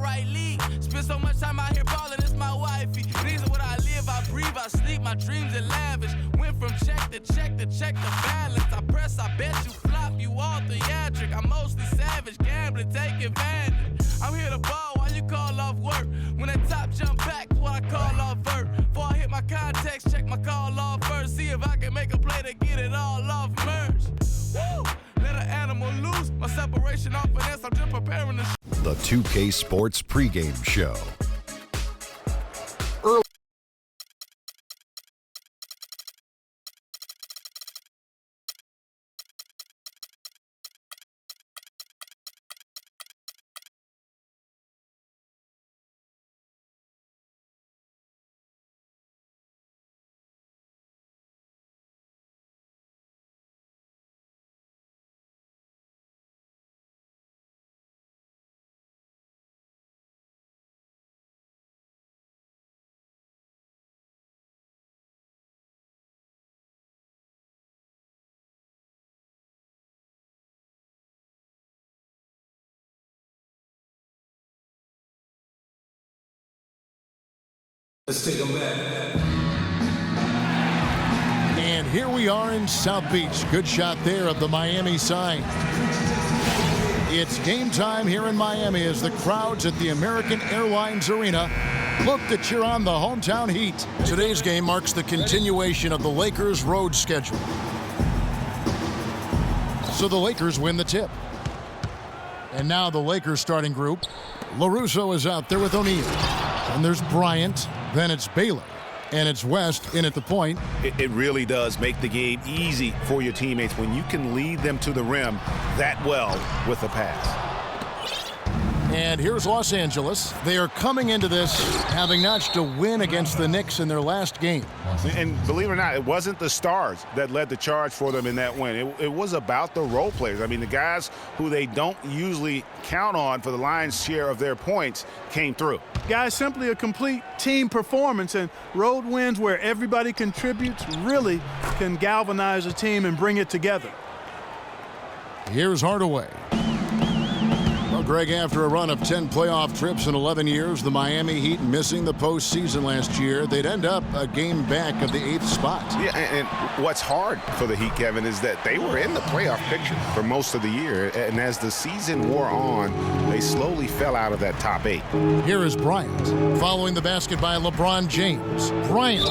right league. Spend so much time out here balling, it's my wifey. These are what I live, I breathe, I sleep, my dreams are lavish. Went from check to check to check the balance. I press, I bet you flop, you all theatric. I'm mostly savage, gambling, take advantage. I'm here to ball while you call off work. When that top jump back, what I call off vert. Before I hit my context, check my call off first. See if I can make a play to get it all off merge. Woo! Let an animal loose. My separation off finesse, I'm just preparing to The 2K Sports pregame show. Let's take them back. And here we are in South Beach. Good shot there of the Miami sign. It's game time here in Miami as the crowds at the American Airlines Arena look to cheer on the hometown Heat. Today's game marks the continuation of the Lakers' road schedule. So the Lakers win the tip. And now the Lakers starting group. LaRusso is out there with O'Neal. And there's Bryant. Then it's Baylor. And it's West in at the point. It really does make the game easy for your teammates when you can lead them to the rim that well with a pass. And here's Los Angeles. They are coming into this having notched a win against the Knicks in their last game. And believe it or not, it wasn't the stars that led the charge for them in that win. It was about the role players. I mean, the guys who they don't usually count on for the lion's share of their points came through. Guys, simply a complete team performance, and road wins where everybody contributes really can galvanize a team and bring it together. Here's Hardaway. Well, Greg, after a run of 10 playoff trips in 11 years, the Miami Heat missing the postseason last year, they'd end up a game back of the 8th spot. Yeah, and what's hard for the Heat, Kevin, is that they were in the playoff picture for most of the year, and as the season wore on, they slowly fell out of that top 8. Here is Bryant, following the basket by LeBron James. Bryant,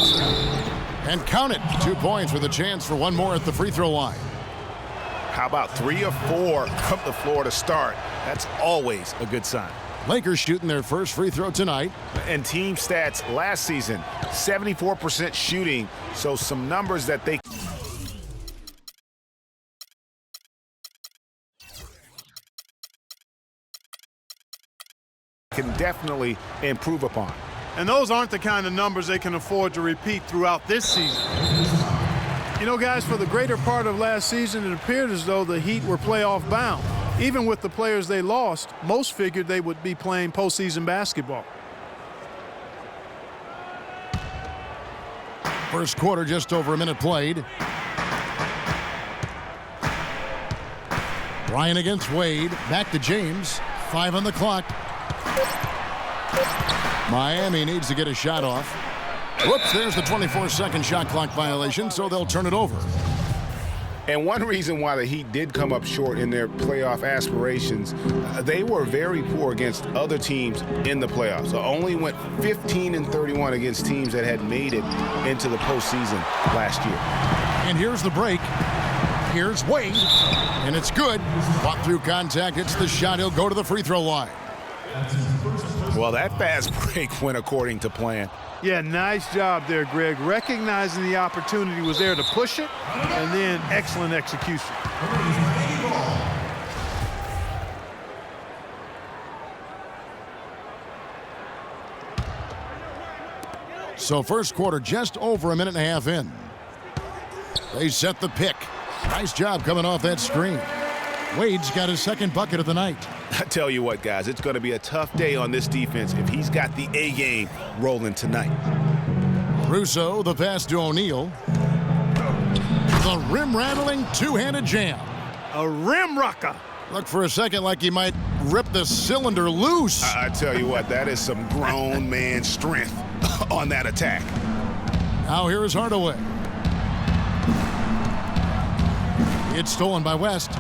and count it, 2 points with a chance for one more at the free throw line. How about 3 or 4 from the floor to start? That's always a good sign. Lakers shooting their first free throw tonight. And team stats last season, 74% shooting, so some numbers that they can definitely improve upon. And those aren't the kind of numbers they can afford to repeat throughout this season. You know, guys, for the greater part of last season, it appeared as though the Heat were playoff bound. Even with the players they lost, most figured they would be playing postseason basketball. First quarter, just over a minute played. Bryant against Wade. Back to James. 5 on the clock. Miami needs to get a shot off. Whoops, there's the 24-second shot clock violation, so they'll turn it over. And one reason why the Heat did come up short in their playoff aspirations, they were very poor against other teams in the playoffs. So only went 15-31 against teams that had made it into the postseason last year. And here's the break. Here's Wade, and it's good. Walk through contact, it's the shot. He'll go to the free throw line. Well, that fast break went according to plan. Yeah, nice job there, Greg. Recognizing the opportunity was there to push it, and then excellent execution. So first quarter just over a minute and a half in. They set the pick. Nice job coming off that screen. Wade's got his second bucket of the night. I tell you what, guys, it's going to be a tough day on this defense if he's got the A game rolling tonight. Russo, the pass to O'Neal. The rim-rattling two-handed jam. A rim rocker. Looked for a second like he might rip the cylinder loose. I tell you what, that is some grown man strength on that attack. Now here is Hardaway. It's stolen by West.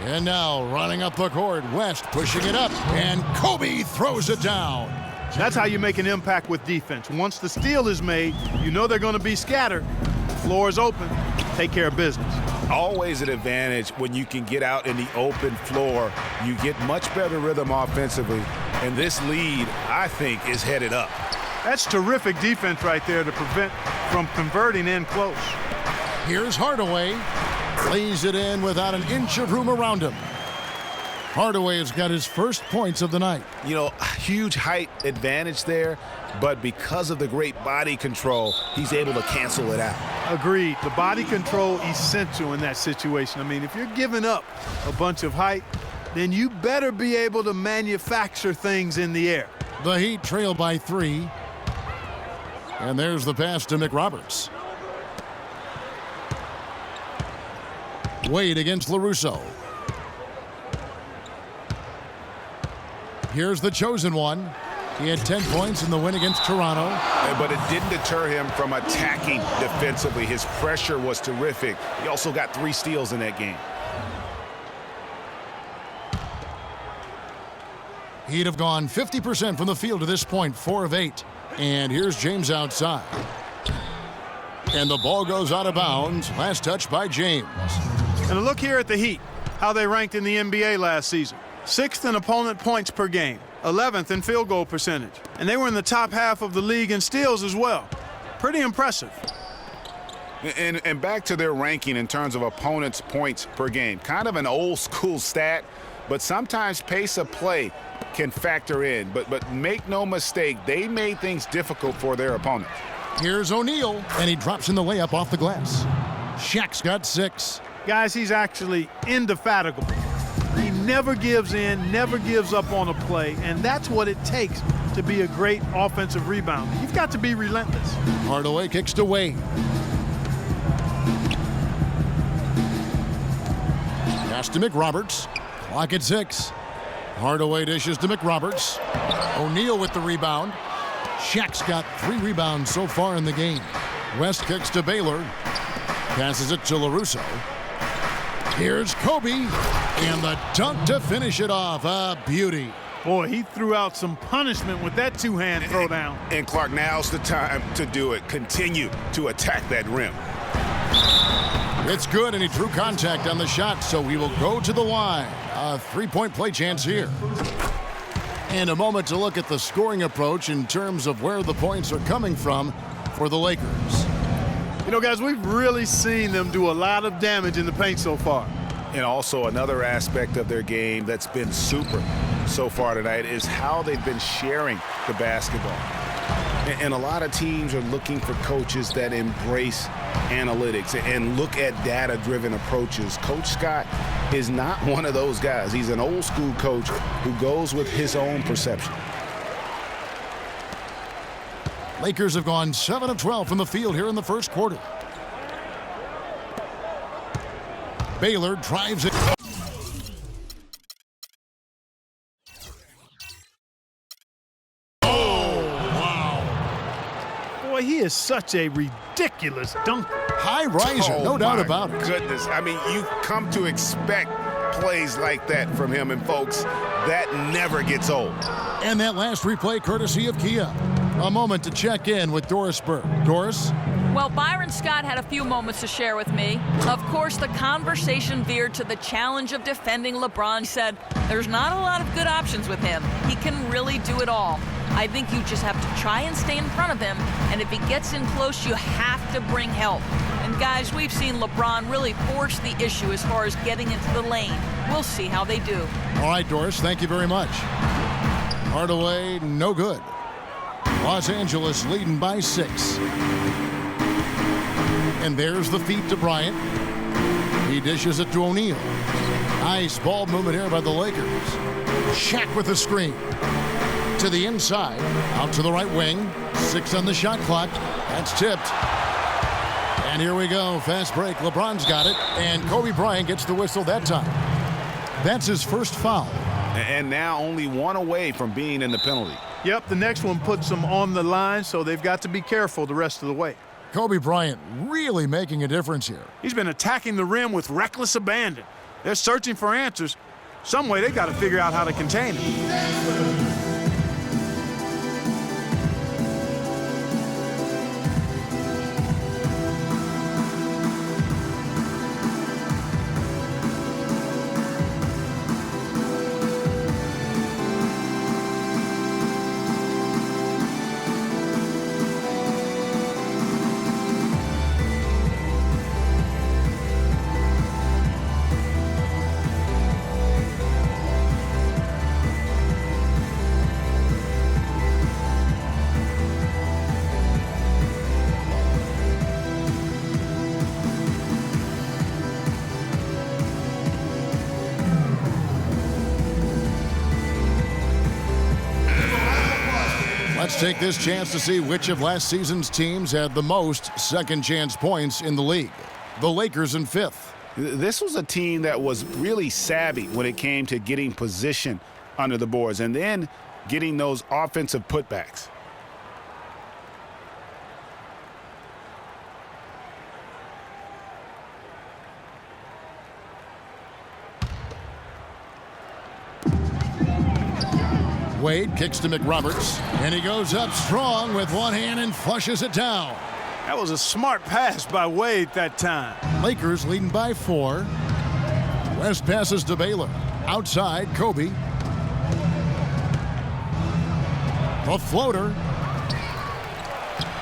And now running up the court, West pushing it up, and Kobe throws it down. That's how you make an impact with defense. Once the steal is made, you know they're going to be scattered. The floor is open. Take care of business. Always an advantage when you can get out in the open floor. You get much better rhythm offensively, and this lead, I think, is headed up. That's terrific defense right there to prevent from converting in close. Here's Hardaway. Lays it in without an inch of room around him. Hardaway has got his first points of the night. You know, huge height advantage there, but because of the great body control, he's able to cancel it out. Agreed. The body control essential in that situation. I mean, if you're giving up a bunch of height, then you better be able to manufacture things in the air. The Heat trail by 3. And there's the pass to McRoberts. Wade against LaRusso. Here's the chosen one. He had 10 points in the win against Toronto. But it didn't deter him from attacking defensively. His pressure was terrific. He also got 3 steals in that game. He'd have gone 50% from the field to this point, 4 of 8. And here's James outside. And the ball goes out of bounds. Last touch by James. And a look here at the Heat, how they ranked in the NBA last season. 6th in opponent points per game, 11th in field goal percentage. And they were in the top half of the league in steals as well. Pretty impressive. And back to their ranking in terms of opponents' points per game. Kind of an old school stat, but sometimes pace of play can factor in. But make no mistake, they made things difficult for their opponent. Here's O'Neal, and he drops in the layup off the glass. Shaq's got 6. Guys, he's actually indefatigable. He never gives in, never gives up on a play, and that's what it takes to be a great offensive rebounder. You've got to be relentless. Hardaway kicks to Wade. Pass to McRoberts. Clock at 6. Hardaway dishes to McRoberts. O'Neal with the rebound. Shaq's got 3 rebounds so far in the game. West kicks to Baylor. Passes it to LaRusso. Here's Kobe, and the dunk to finish it off. A beauty. Boy, he threw out some punishment with that 2-hand throwdown. And Clark, now's the time to do it. Continue to attack that rim. It's good, and he drew contact on the shot, so he will go to the line. A 3-point play chance here. And a moment to look at the scoring approach in terms of where the points are coming from for the Lakers. You know, guys, we've really seen them do a lot of damage in the paint so far. And also another aspect of their game that's been super so far tonight is how they've been sharing the basketball. And a lot of teams are looking for coaches that embrace analytics and look at data-driven approaches. Coach Scott is not one of those guys. He's an old-school coach who goes with his own perception. Lakers have gone 7 of 12 from the field here in the first quarter. Baylor drives it. Oh, wow. Boy, he is such a ridiculous dunker. High riser, no doubt about it. Goodness, I mean, you've come to expect plays like that from him, and folks, that never gets old. And that last replay courtesy of Kia. A moment to check in with Doris Burke. Doris? Well, Byron Scott had a few moments to share with me. Of course, the conversation veered to the challenge of defending LeBron. He said, there's not a lot of good options with him. He can really do it all. I think you just have to try and stay in front of him, and if he gets in close, you have to bring help. And guys, we've seen LeBron really force the issue as far as getting into the lane. We'll see how they do. All right, Doris, thank you very much. Hardaway, no good. Los Angeles leading by 6. And there's the feed to Bryant. He dishes it to O'Neal. Nice ball movement here by the Lakers. Shaq with the screen. To the inside. Out to the right wing. 6 on the shot clock. That's tipped. And here we go. Fast break. LeBron's got it. And Kobe Bryant gets the whistle that time. That's his first foul. And now only one away from being in the penalty. Yep, the next one puts them on the line, so they've got to be careful the rest of the way. Kobe Bryant really making a difference here. He's been attacking the rim with reckless abandon. They're searching for answers. Some way they got to figure out how to contain him. Let's take this chance to see which of last season's teams had the most second chance points in the league. The Lakers in fifth. This was a team that was really savvy when it came to getting position under the boards and then getting those offensive putbacks. Wade kicks to McRoberts, and he goes up strong with one hand and flushes it down. That was a smart pass by Wade that time. Lakers leading by 4. West passes to Baylor. Outside, Kobe. The floater.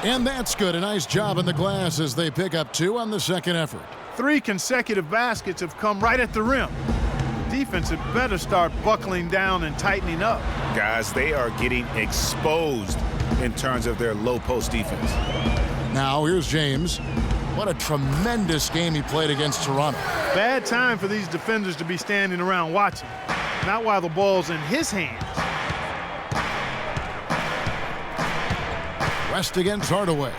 And that's good. A nice job in the glass as they pick up 2 on the second effort. 3 consecutive baskets have come right at the rim. Defense had better start buckling down and tightening up. Guys, they are getting exposed in terms of their low post defense. Now here's James. What a tremendous game he played against Toronto. Bad time for these defenders to be standing around watching. Not while the ball's in his hands. West against Hardaway.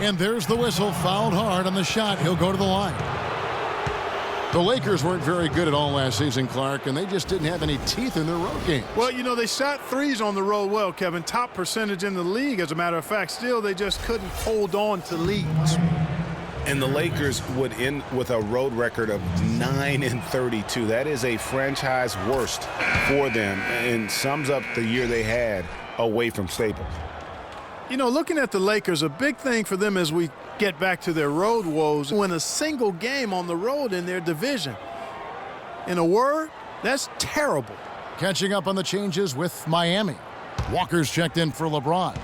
And there's the whistle. Fouled hard on the shot. He'll go to the line. The Lakers weren't very good at all last season, Clark, and they just didn't have any teeth in their road games. Well, you know, they shot threes on the road well, Kevin. Top percentage in the league, as a matter of fact. Still, they just couldn't hold on to leads. And the Lakers would end with a road record of 9-32. That is a franchise worst for them and sums up the year they had away from Staples. You know, looking at the Lakers, a big thing for them as we get back to their road woes, win a single game on the road in their division. In a word, that's terrible. Catching up on the changes with Miami. Walker's checked in for LeBron.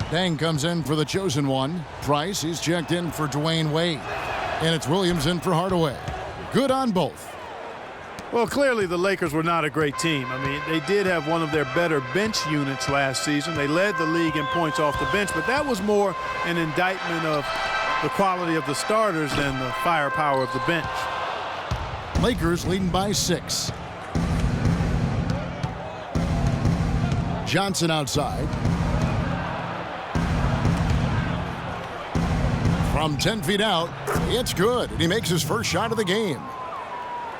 Dang comes in for the chosen one. Price, he's checked in for Dwayne Wade. And it's Williams in for Hardaway. Good on both. Well, clearly the Lakers were not a great team. I mean, they did have one of their better bench units last season. They led the league in points off the bench, but that was more an indictment of the quality of the starters than the firepower of the bench. Lakers leading by 6. Johnson outside. From 10 feet out, it's good, and he makes his first shot of the game.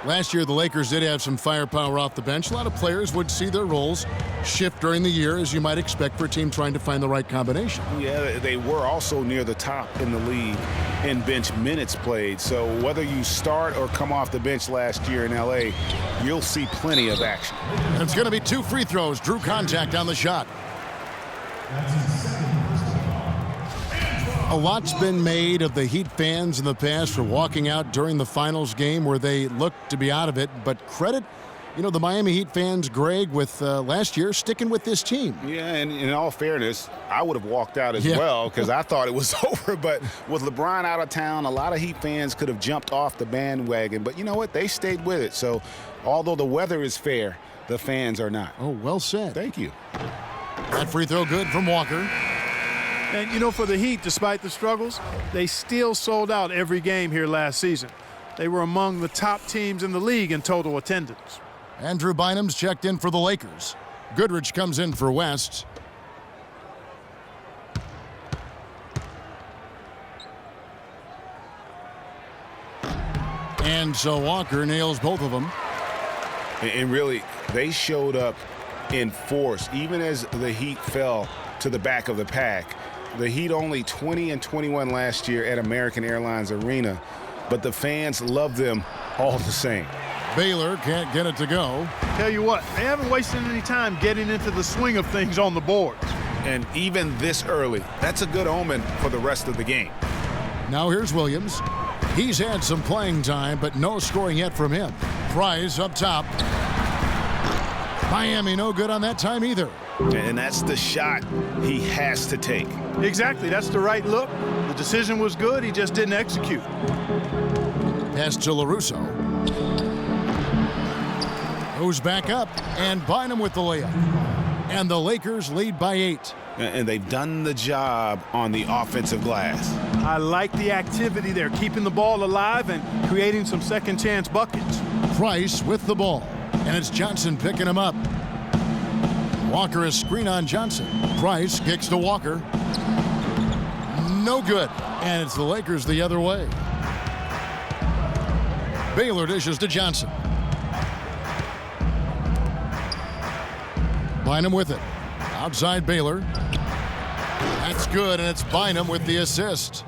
Last year, the Lakers did have some firepower off the bench. A lot of players would see their roles shift during the year, as you might expect for a team trying to find the right combination. Yeah, they were also near the top in the league in bench minutes played. So whether you start or come off the bench last year in L.A., you'll see plenty of action. And it's going to be 2 free throws. Drew contact on the shot. A lot's been made of the Heat fans in the past for walking out during the finals game where they looked to be out of it. But credit, you know, the Miami Heat fans, Greg, with last year sticking with this team. Yeah, and in all fairness, I would have walked out as well because I thought it was over. But with LeBron out of town, a lot of Heat fans could have jumped off the bandwagon. But you know what? They stayed with it. So although the weather is fair, the fans are not. Oh, well said. Thank you. That free throw good from Walker. And, you know, for the Heat, despite the struggles, they still sold out every game here last season. They were among the top teams in the league in total attendance. Andrew Bynum's checked in for the Lakers. Goodrich comes in for West. And so Walker nails both of them. And really, they showed up in force, even as the Heat fell to the back of the pack. The Heat only 20-21 last year at American Airlines Arena, but the fans love them all the same. Baylor can't get it to go. Tell you what, they haven't wasted any time getting into the swing of things on the board. And even this early, that's a good omen for the rest of the game. Now here's Williams. He's had some playing time, but no scoring yet from him. Price up top. Miami no good on that time either. And that's the shot he has to take. Exactly, that's the right look. The decision was good, he just didn't execute. Pass to LaRusso. Goes back up, and Bynum with the layup. And the Lakers lead by 8. And they've done the job on the offensive glass. I like the activity there, keeping the ball alive and creating some second chance buckets. Price with the ball, and it's Johnson picking him up. Walker is screen on Johnson. Price kicks to Walker. No good, and it's the Lakers the other way. Baylor dishes to Johnson. Bynum with it. Outside Baylor. That's good, and it's Bynum with the assist.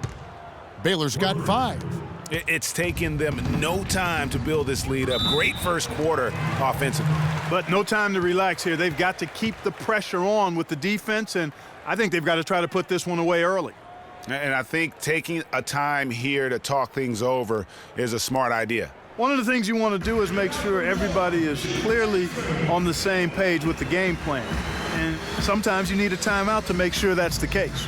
Baylor's got 5. It's taken them no time to build this lead up. Great first quarter offensively. But no time to relax here. They've got to keep the pressure on with the defense, and I think they've got to try to put this one away early. And I think taking a time here to talk things over is a smart idea. One of the things you want to do is make sure everybody is clearly on the same page with the game plan. And sometimes you need a timeout to make sure that's the case.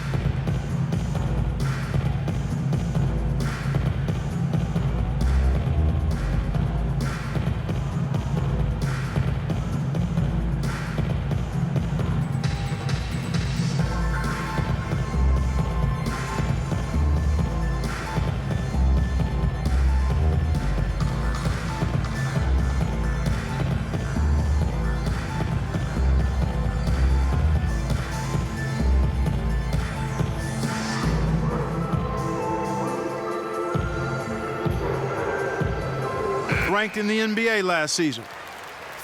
Ranked in the NBA last season.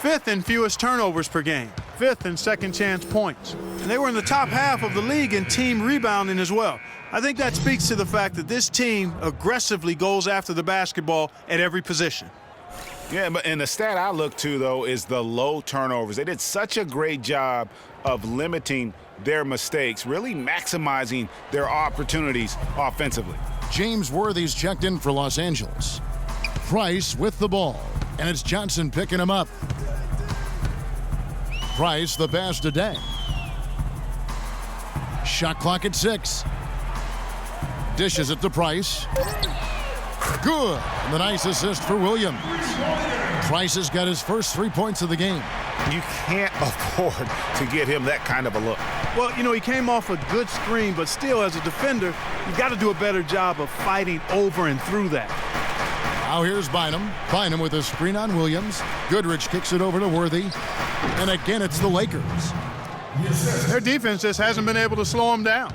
5th in fewest turnovers per game. 5th in second chance points. And they were in the top half of the league in team rebounding as well. I think that speaks to the fact that this team aggressively goes after the basketball at every position. Yeah, and the stat I look to, though, is the low turnovers. They did such a great job of limiting their mistakes, really maximizing their opportunities offensively. James Worthy's checked in for Los Angeles. Price with the ball, and it's Johnson picking him up. Price the pass to Deng. Shot clock at 6. Dishes it to Price. Good. And the nice assist for Williams. Price has got his first 3 points of the game. You can't afford to give him that kind of a look. Well, you know, he came off a good screen, but still, as a defender, you've got to do a better job of fighting over and through that. Now here's Bynum. Bynum with a screen on Williams. Goodrich kicks it over to Worthy. And again, it's the Lakers. Their defense just hasn't been able to slow them down.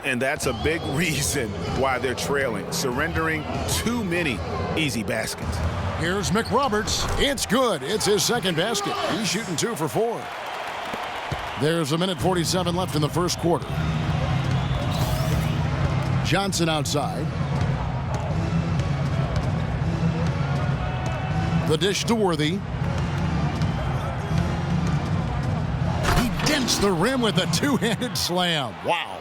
And that's a big reason why they're trailing, surrendering too many easy baskets. Here's McRoberts. It's good. It's his second basket. He's shooting 2 for 4. There's 1:47 left in the first quarter. Johnson outside. The dish to Worthy. He dents the rim with a two-handed slam. Wow.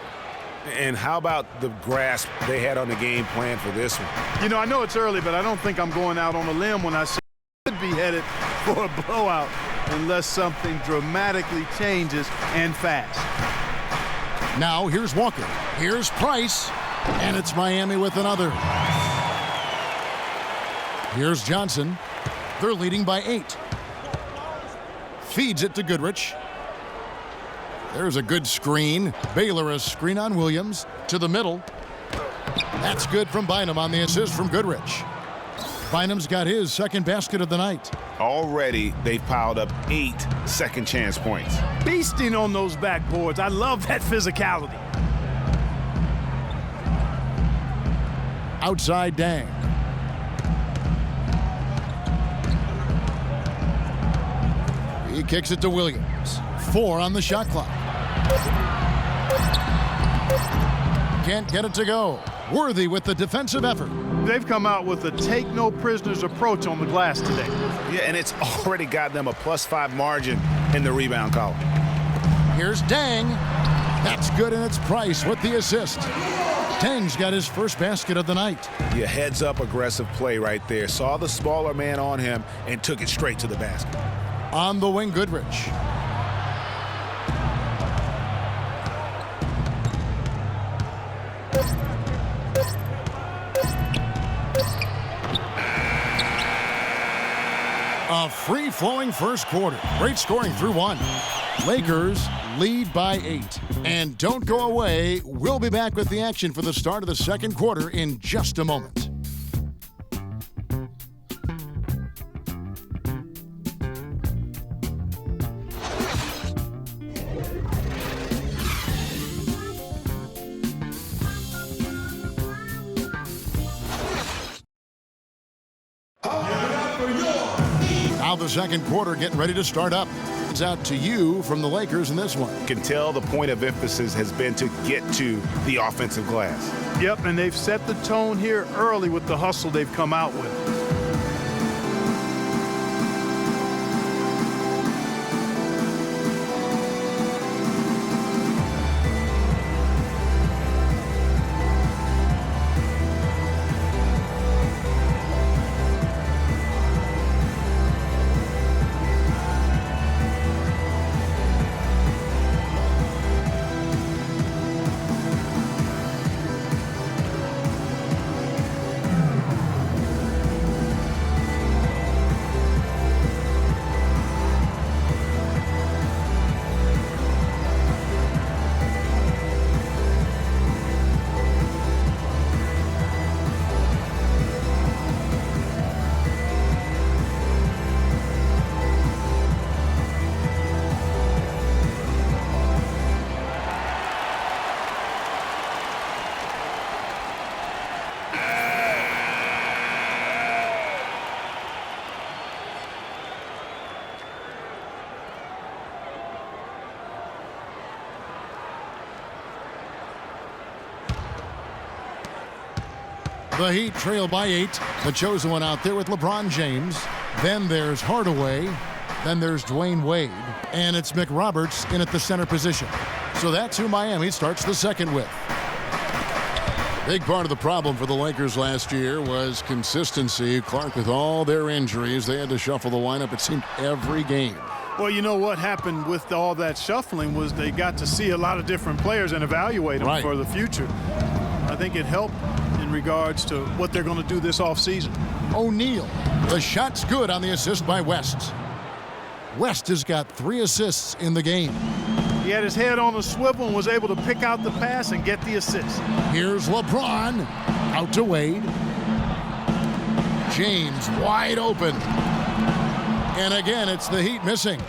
And how about the grasp they had on the game plan for this one? You know, I know it's early, but I don't think I'm going out on a limb when I say could be headed for a blowout unless something dramatically changes and fast. Now here's Walker. Here's Price. And it's Miami with another. Here's Johnson. They're leading by 8. Feeds it to Goodrich. There's a good screen. Baylor a screen on Williams to the middle. That's good from Bynum on the assist from Goodrich. Bynum's got his second basket of the night. Already, they've piled up 8 second chance points. Beasting on those backboards. I love that physicality. Outside Deng. He kicks it to Williams. 4 on the shot clock. Can't get it to go. Worthy with the defensive effort. They've come out with a take-no-prisoners approach on the glass today. Yeah, and it's already got them a +5 margin in the rebound column. Here's Deng. That's good in its price with the assist. Deng's got his first basket of the night. Yeah, heads-up aggressive play right there. Saw the smaller man on him and took it straight to the basket. On the wing, Goodrich. A free-flowing first quarter. Great scoring through 1. Lakers lead by 8. And don't go away. We'll be back with the action for the start of the second quarter in just a moment. Now the second quarter getting ready to start up. It's out to you from the Lakers in this one. You can tell the point of emphasis has been to get to the offensive glass. Yep, and they've set the tone here early with the hustle they've come out with. The Heat trail by 8. The chosen one out there with LeBron James. Then there's Hardaway. Then there's Dwayne Wade. And it's McRoberts in at the center position. So that's who Miami starts the second with. Big part of the problem for the Lakers last year was consistency. Clark, with all their injuries, they had to shuffle the lineup, it seemed, every game. Well, you know what happened with all that shuffling was they got to see a lot of different players and evaluate them for the future. I think it helped in regards to what they're going to do this offseason. O'Neal. The shot's good on the assist by West. West has got 3 assists in the game. He had his head on a swivel and was able to pick out the pass and get the assist. Here's LeBron. Out to Wade. James wide open. And again, it's the Heat missing.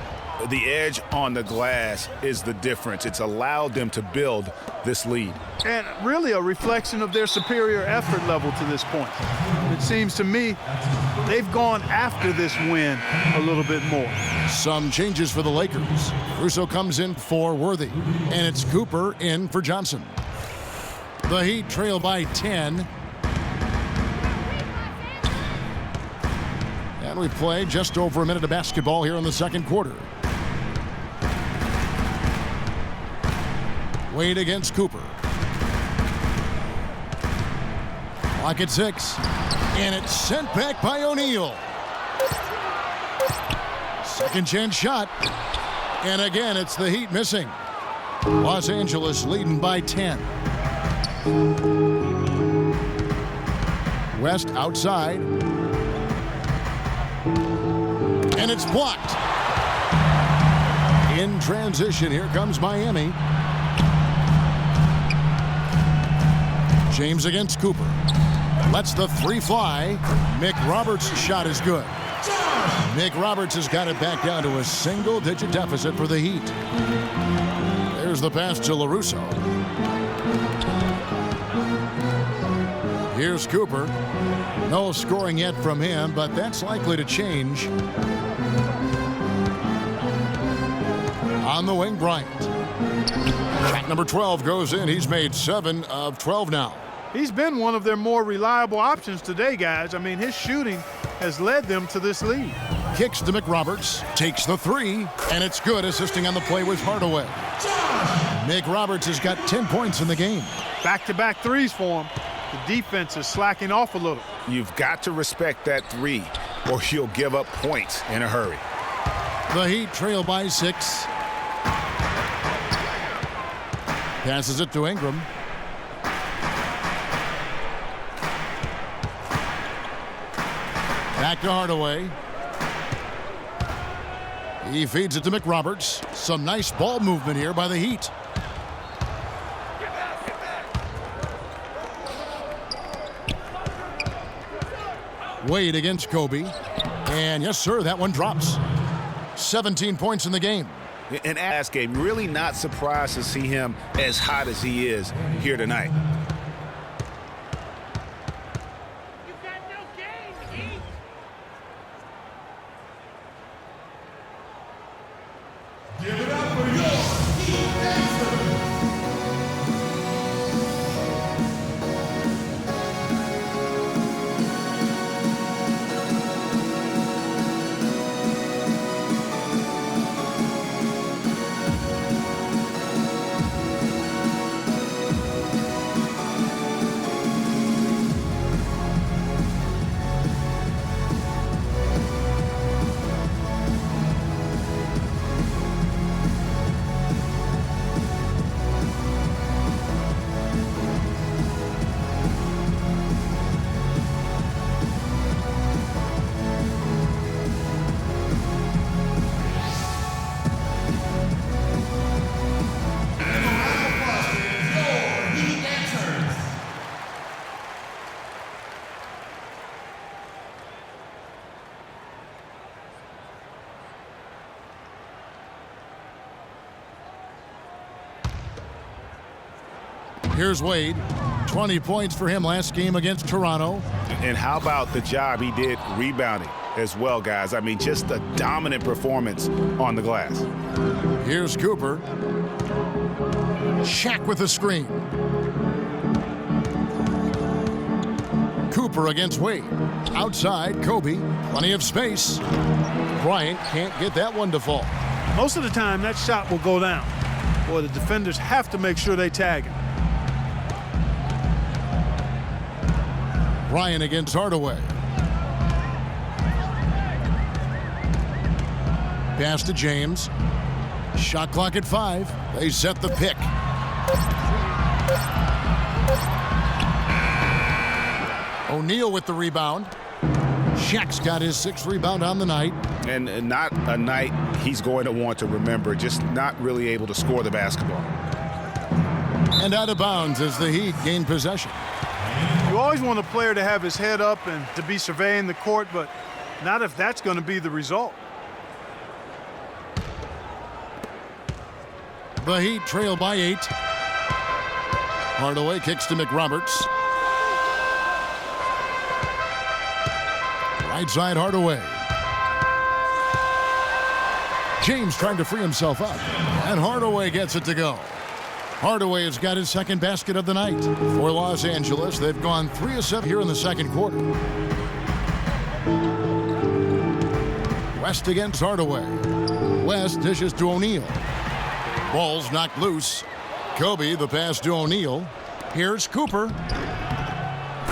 The edge on the glass is the difference. It's allowed them to build this lead. And really a reflection of their superior effort level to this point. It seems to me they've gone after this win a little bit more. Some changes for the Lakers. Russo comes in for Worthy. And it's Cooper in for Johnson. The Heat trail by 10. And we play just over a minute of basketball here in the second quarter. Wade against Cooper. Clock at 6. And it's sent back by O'Neal. Second chance shot. And again, it's the Heat missing. Los Angeles leading by 10. West outside. And it's blocked. In transition, here comes Miami. James against Cooper. Lets the 3 fly. McRoberts' shot is good. McRoberts has got it back down to a single-digit deficit for the Heat. There's the pass to LaRusso. Here's Cooper. No scoring yet from him, but that's likely to change. On the wing, Bryant. Shot number 12 goes in. He's made 7 of 12 now. He's been one of their more reliable options today, guys. I mean, his shooting has led them to this lead. Kicks to McRoberts, takes the 3, and it's good. Assisting on the play was Hardaway. McRoberts has got 10 points in the game. Back-to-back threes for him. The defense is slacking off a little. You've got to respect that 3, or you'll give up points in a hurry. The Heat trail by 6. Passes it to Ingram. Back to Hardaway. He feeds it to McRoberts. Some nice ball movement here by the Heat. Wade against Kobe. And yes, sir, that one drops. 17 points in the game. And last game, really not surprised to see him as hot as he is here tonight. Give it up for your Heat Dancer. Here's Wade. 20 points for him last game against Toronto. And how about the job he did rebounding as well, guys? I mean, just a dominant performance on the glass. Here's Cooper. Shaq with the screen. Cooper against Wade. Outside, Kobe. Plenty of space. Bryant can't get that one to fall. Most of the time, that shot will go down. Boy, the defenders have to make sure they tag him. Bryant against Hardaway. Pass to James. Shot clock at 5. They set the pick. O'Neal with the rebound. Shaq's got his 6th rebound on the night. And not a night he's going to want to remember, just not really able to score the basketball. And out of bounds as the Heat gain possession. You always want a player to have his head up and to be surveying the court, but not if that's going to be the result. The Heat trail by 8. Hardaway kicks to McRoberts. Right side, Hardaway. James trying to free himself up. And Hardaway gets it to go. Hardaway has got his 2nd basket of the night. For Los Angeles, they've gone 3 of 7 here in the 2nd quarter. West against Hardaway. West dishes to O'Neal. Ball's knocked loose. Kobe, the pass to O'Neal. Here's Cooper.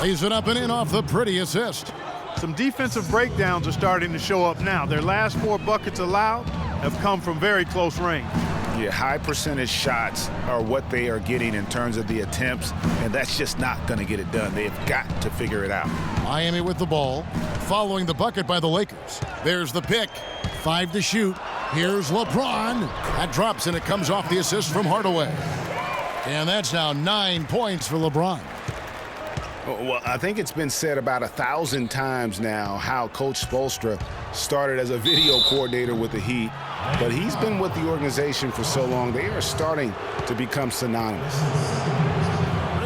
Lays it up and in off the pretty assist. Some defensive breakdowns are starting to show up now. Their last 4 buckets allowed have come from very close range. Yeah, high percentage shots are what they are getting in terms of the attempts, and that's just not going to get it done. They've got to figure it out. Miami with the ball, following the bucket by the Lakers. There's the pick. 5 to shoot. Here's LeBron. That drops, and it comes off the assist from Hardaway. And that's now 9 points for LeBron. Well, I think it's been said about 1,000 times now how Coach Spoelstra started as a video coordinator with the Heat, but he's been with the organization for so long, they are starting to become synonymous.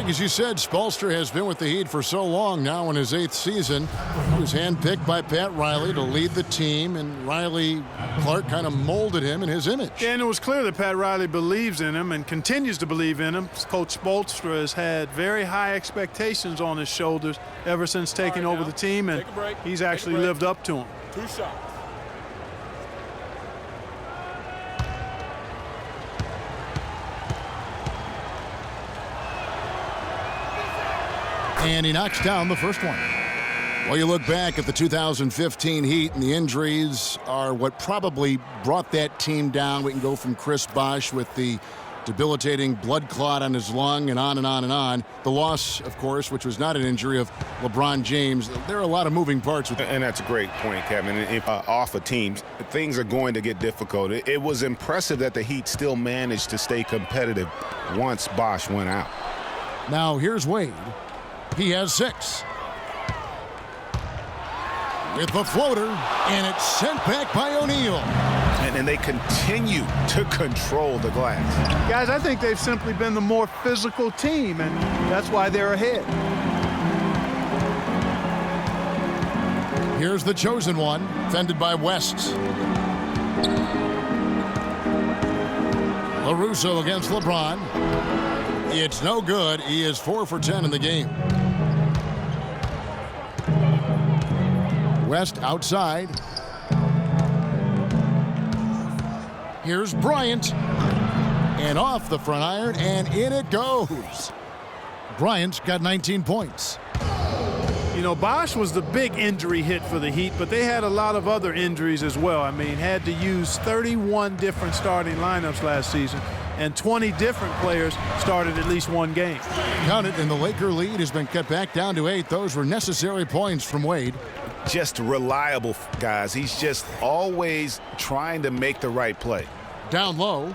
Greg, as you said, Spoelstra has been with the Heat for so long now in his 8th season. He was handpicked by Pat Riley to lead the team, and Riley Clark kind of molded him in his image. Yeah, and it was clear that Pat Riley believes in him and continues to believe in him. Coach Spoelstra has had very high expectations on his shoulders ever since taking over the team, and he's actually lived up to them. 2 shots. And he knocks down the first one. Well, you look back at the 2015 Heat, and the injuries are what probably brought that team down. We can go from Chris Bosh with the debilitating blood clot on his lung and on and on and on. The loss, of course, which was not an injury, of LeBron James. There are a lot of moving parts with that. And that's a great point, Kevin. Off of teams, things are going to get difficult. It was impressive that the Heat still managed to stay competitive once Bosh went out. Now here's Wade. He has 6. With the floater, and it's sent back by O'Neal. And they continue to control the glass. Guys, I think they've simply been the more physical team, and that's why they're ahead. Here's the chosen one, fended by West. LaRusso against LeBron. It's no good. He is 4 for 10 in the game. West outside. Here's Bryant. And off the front iron, and in it goes. Bryant's got 19 points. You know, Bosh was the big injury hit for the Heat, but they had a lot of other injuries as well. I mean, had to use 31 different starting lineups last season, and 20 different players started at least one game. Count it, and the Laker lead has been cut back down to 8. Those were necessary points from Wade. Just reliable, guys. He's just always trying to make the right play. Down low.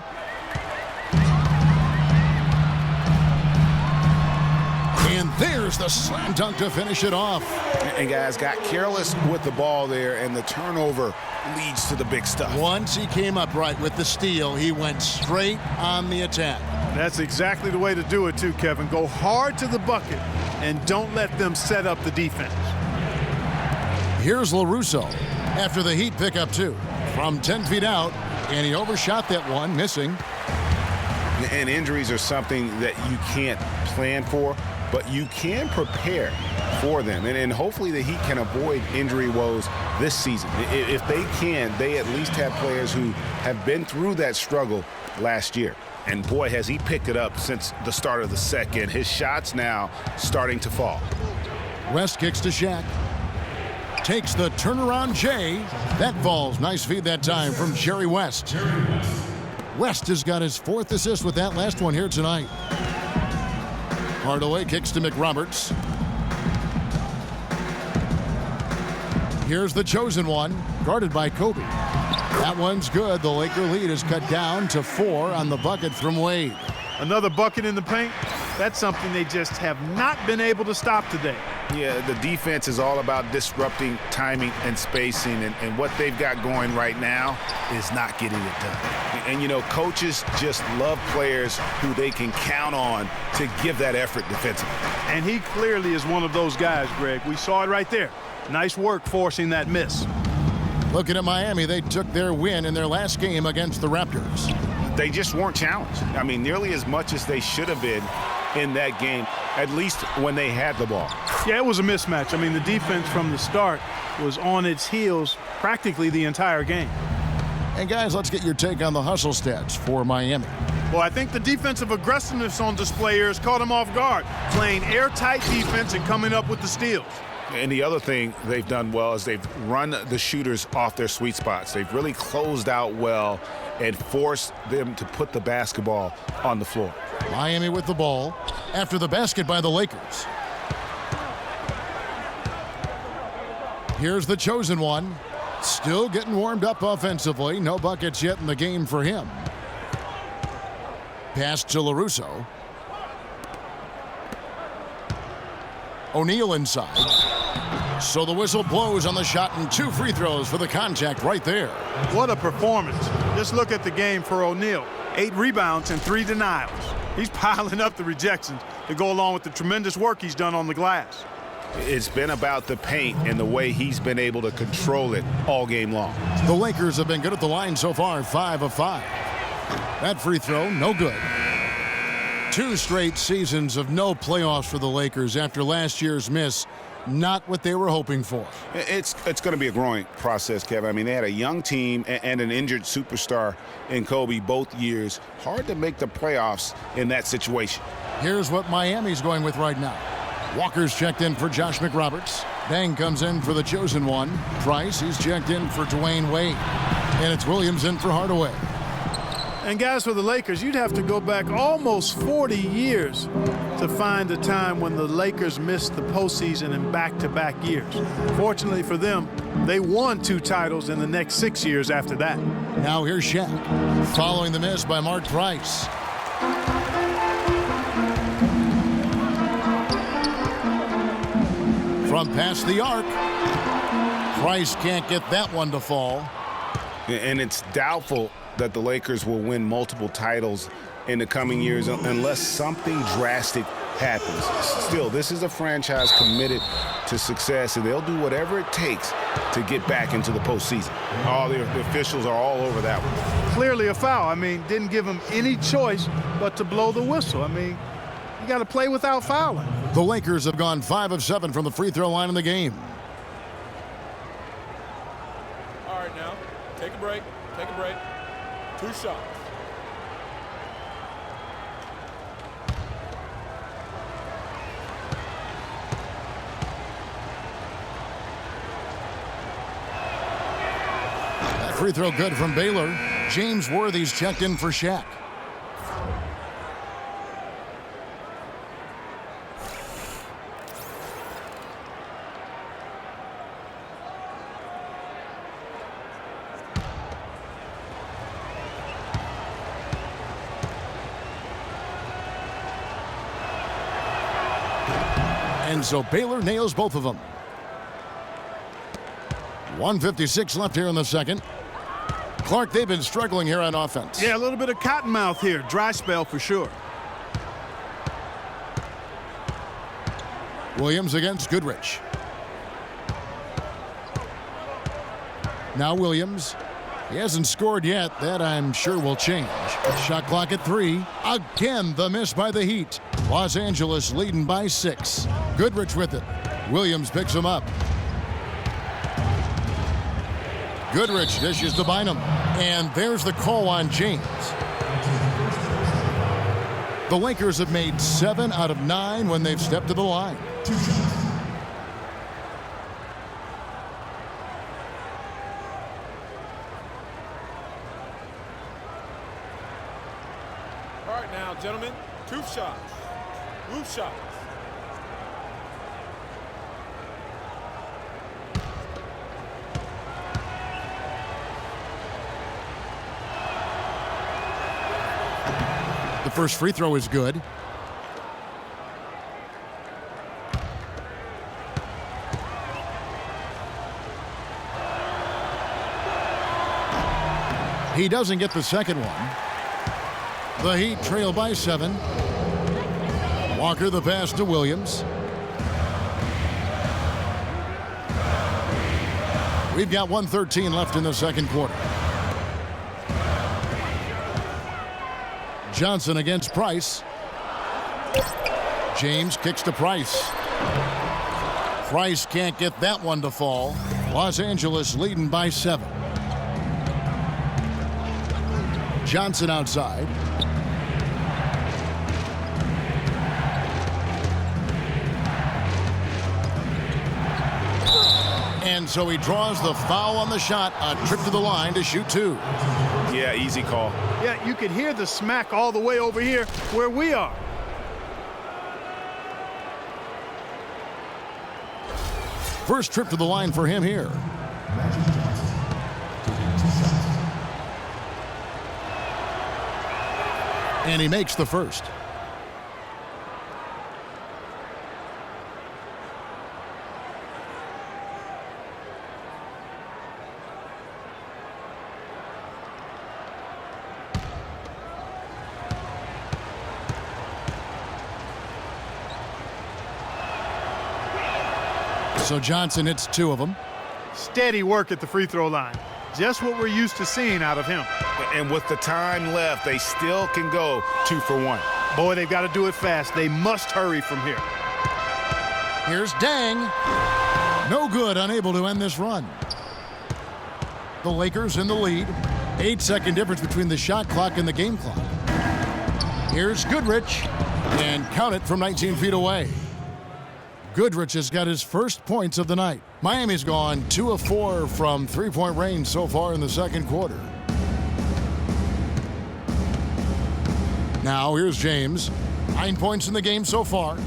And there's the slam dunk to finish it off. And guys got careless with the ball there, and the turnover leads to the big stuff. Once he came up right with the steal, he went straight on the attack. That's exactly the way to do it too, Kevin. Go hard to the bucket and don't let them set up the defense. Here's LaRusso after the Heat pick up 2 from 10 feet out, and he overshot that one, missing. And injuries are something that you can't plan for, but you can prepare for them. And hopefully the Heat can avoid injury woes this season. If they can, they at least have players who have been through that struggle last year. And boy, has he picked it up since the start of the second. His shots now starting to fall. West kicks to Shaq. Takes the turnaround J. That falls. Nice feed that time from Jerry West. West has got his 4th assist with that last one here tonight. Hardaway kicks to McRoberts. Here's the chosen one, guarded by Kobe. That one's good. The Laker lead is cut down to 4 on the bucket from Wade. Another bucket in the paint. That's something they just have not been able to stop today. Yeah, the defense is all about disrupting timing and spacing, and what they've got going right now is not getting it done. And, you know, coaches just love players who they can count on to give that effort defensively. And he clearly is one of those guys, Greg. We saw it right there. Nice work forcing that miss. Looking at Miami, they took their win in their last game against the Raptors. They just weren't challenged. I mean, nearly as much as they should have been in that game, at least when they had the ball. Yeah, it was a mismatch. I mean, the defense from the start was on its heels practically the entire game. And guys, let's get your take on the hustle stats for Miami. Well, I think the defensive aggressiveness on display here has caught them off guard, playing airtight defense and coming up with the steals. And the other thing they've done well is they've run the shooters off their sweet spots. They've really closed out well and forced them to put the basketball on the floor. Miami with the ball after the basket by the Lakers. Here's the chosen one. Still getting warmed up offensively. No buckets yet in the game for him. Pass to LaRusso. O'Neal inside. So the whistle blows on the shot, and 2 free throws for the contact right there. What a performance. Just look at the game for O'Neal. 8 rebounds and 3 denials. He's piling up the rejections. to go along with the tremendous work he's done on the glass. It's been about the paint and the way he's been able to control it all game long. The Lakers have been good at the line so far, 5 of 5. That free throw, no good. 2 straight seasons of no playoffs for the Lakers after last year's miss. Not what they were hoping for. It's going to be a growing process, Kevin. I mean, they had a young team and an injured superstar in Kobe both years. Hard to make the playoffs in that situation. Here's what Miami's going with right now. Walker's checked in for Josh McRoberts. Deng comes in for the chosen one. Price, he's checked in for Dwayne Wade. And it's Williams in for Hardaway. And guys, for the Lakers, you'd have to go back almost 40 years to find a time when the Lakers missed the postseason in back-to-back years. Fortunately for them, they won 2 titles in the next 6 years after that. Now here's Shaq, following the miss by Mark Price. From past the arc, Price can't get that one to fall. And it's doubtful that the Lakers will win multiple titles in the coming years unless something drastic happens. Still, this is a franchise committed to success, and they'll do whatever it takes to get back into the postseason. All the officials are all over that one. Clearly a foul. I mean, didn't give him any choice but to blow the whistle. I mean, you got to play without fouling. The Lakers have gone 5 of 7 from the free throw line in the game. All right, now, take a break. Take a break. 2 shots. That free throw good from Baylor. James Worthy's checked in for Shaq. And so Baylor nails both of them. 1:56 left here in the second. Clark, they've been struggling here on offense. Yeah, a little bit of cottonmouth here. Dry spell for sure. Williams against Goodrich. Now Williams. He hasn't scored yet. That, I'm sure, will change. Shot clock at 3. Again, the miss by the Heat. Los Angeles leading by 6. Goodrich with it. Williams picks him up. Goodrich dishes to Bynum. And there's the call on James. The Lakers have made 7 out of 9 when they've stepped to the line. All right, now, gentlemen, 2 shots. Roof shots. The first free throw is good. He doesn't get the second one. The Heat trail by 7. Walker the pass to Williams. We've got 1:13 left in the second quarter. Johnson against Price. James kicks to Price. Price can't get that one to fall. Los Angeles leading by 7. Johnson outside. And so he draws the foul on the shot. A trip to the line to shoot 2. Yeah, easy call. Yeah, you could hear the smack all the way over here where we are. First trip to the line for him here. And he makes the first. So Johnson hits 2 of them. Steady work at the free throw line. Just what we're used to seeing out of him. And with the time left, they still can go 2 for 1. Boy, they've got to do it fast. They must hurry from here. Here's Deng. No good, unable to end this run. The Lakers in the lead. 8-second difference between the shot clock and the game clock. Here's Goodrich. And count it from 19 feet away. Goodrich has got his first points of the night. Miami's gone 2 of 4 from three-point range so far in the second quarter. Now here's James. 9 points in the game so far.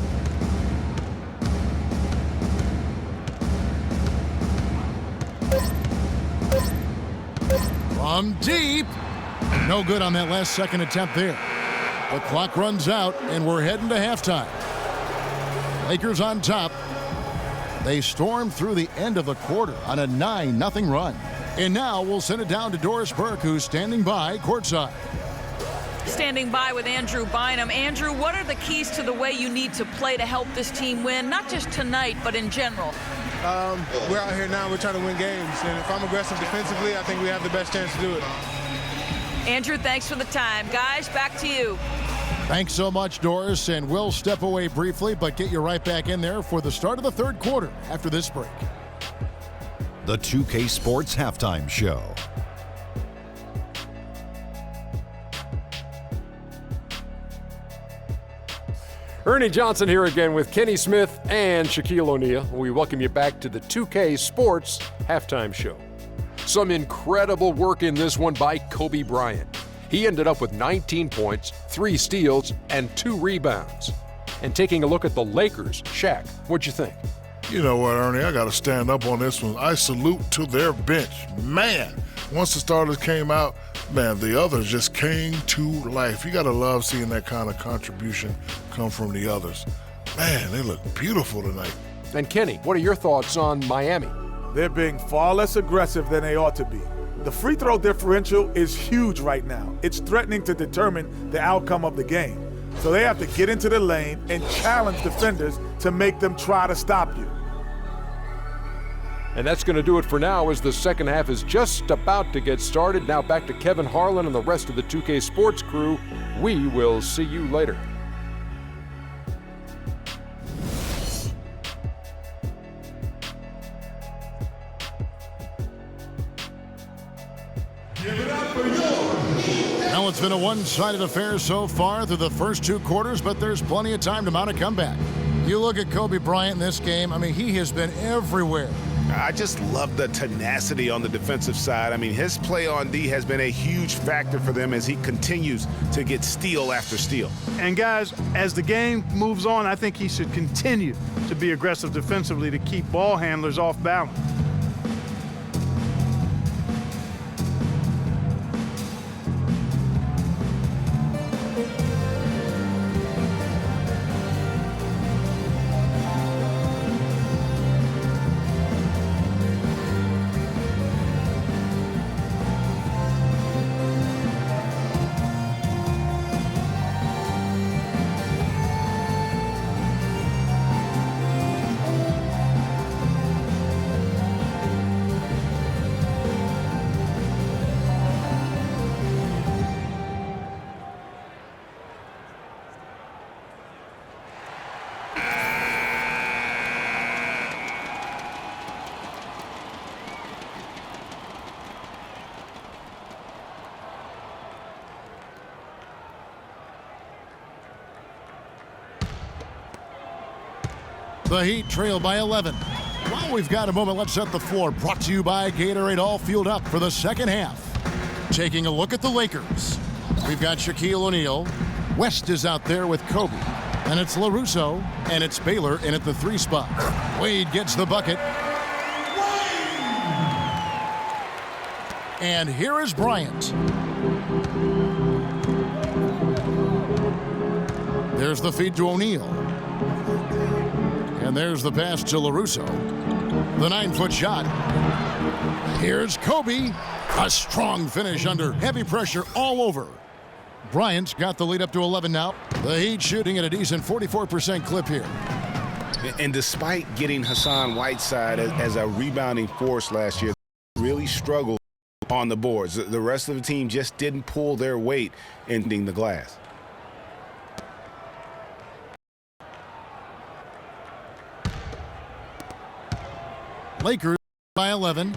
From deep. No good on that last second attempt there. The clock runs out and we're heading to halftime. Lakers on top. They storm through the end of the quarter on a 9-0 run. And now we'll send it down to Doris Burke, who's standing by courtside. Standing by with Andrew Bynum. Andrew, what are the keys to the way you need to play to help this team win, not just tonight, but in general? We're out here now. We're trying to win games. And if I'm aggressive defensively, I think we have the best chance to do it. Andrew, thanks for the time. Guys, back to you. Thanks so much, Doris, and we'll step away briefly, but get you right back in there for the start of the third quarter after this break. The 2K Sports Halftime Show. Ernie Johnson here again with Kenny Smith and Shaquille O'Neal. We welcome you back to the 2K Sports Halftime Show. Some incredible work in this one by Kobe Bryant. He ended up with 19 points, 3 steals, and 2 rebounds. And taking a look at the Lakers, Shaq, what'd you think? You know what, Ernie, I got to stand up on this one. I salute to their bench. Man, once the starters came out, man, the others just came to life. You got to love seeing that kind of contribution come from the others. Man, they look beautiful tonight. And Kenny, what are your thoughts on Miami? They're being far less aggressive than they ought to be. The free throw differential is huge right now. It's threatening to determine the outcome of the game. So they have to get into the lane and challenge defenders to make them try to stop you. And that's going to do it for now as the second half is just about to get started. Now back to Kevin Harlan and the rest of the 2K Sports crew. We will see you later. Now it's been a one-sided affair so far through the first 2 quarters, but there's plenty of time to mount a comeback. You look at Kobe Bryant in this game, I mean, he has been everywhere. I just love the tenacity on the defensive side. I mean, his play on D has been a huge factor for them as he continues to get steal after steal. And guys, as the game moves on, I think he should continue to be aggressive defensively to keep ball handlers off balance. The Heat trail by 11. While we've got a moment, let's set the floor. Brought to you by Gatorade, all fueled up for the second half. Taking a look at the Lakers. We've got Shaquille O'Neal. West is out there with Kobe. And it's LaRusso, and it's Baylor in at the 3 spot. Wade gets the bucket. And here is Bryant. There's the feed to O'Neal. And there's the pass to LaRusso. The 9-foot shot. Here's Kobe. A strong finish under heavy pressure all over. Bryant's got the lead up to 11 now. The Heat shooting at a decent 44% clip here. And despite getting Hassan Whiteside as a rebounding force last year, really struggled on the boards. The rest of the team just didn't pull their weight in hitting the glass. Lakers by 11.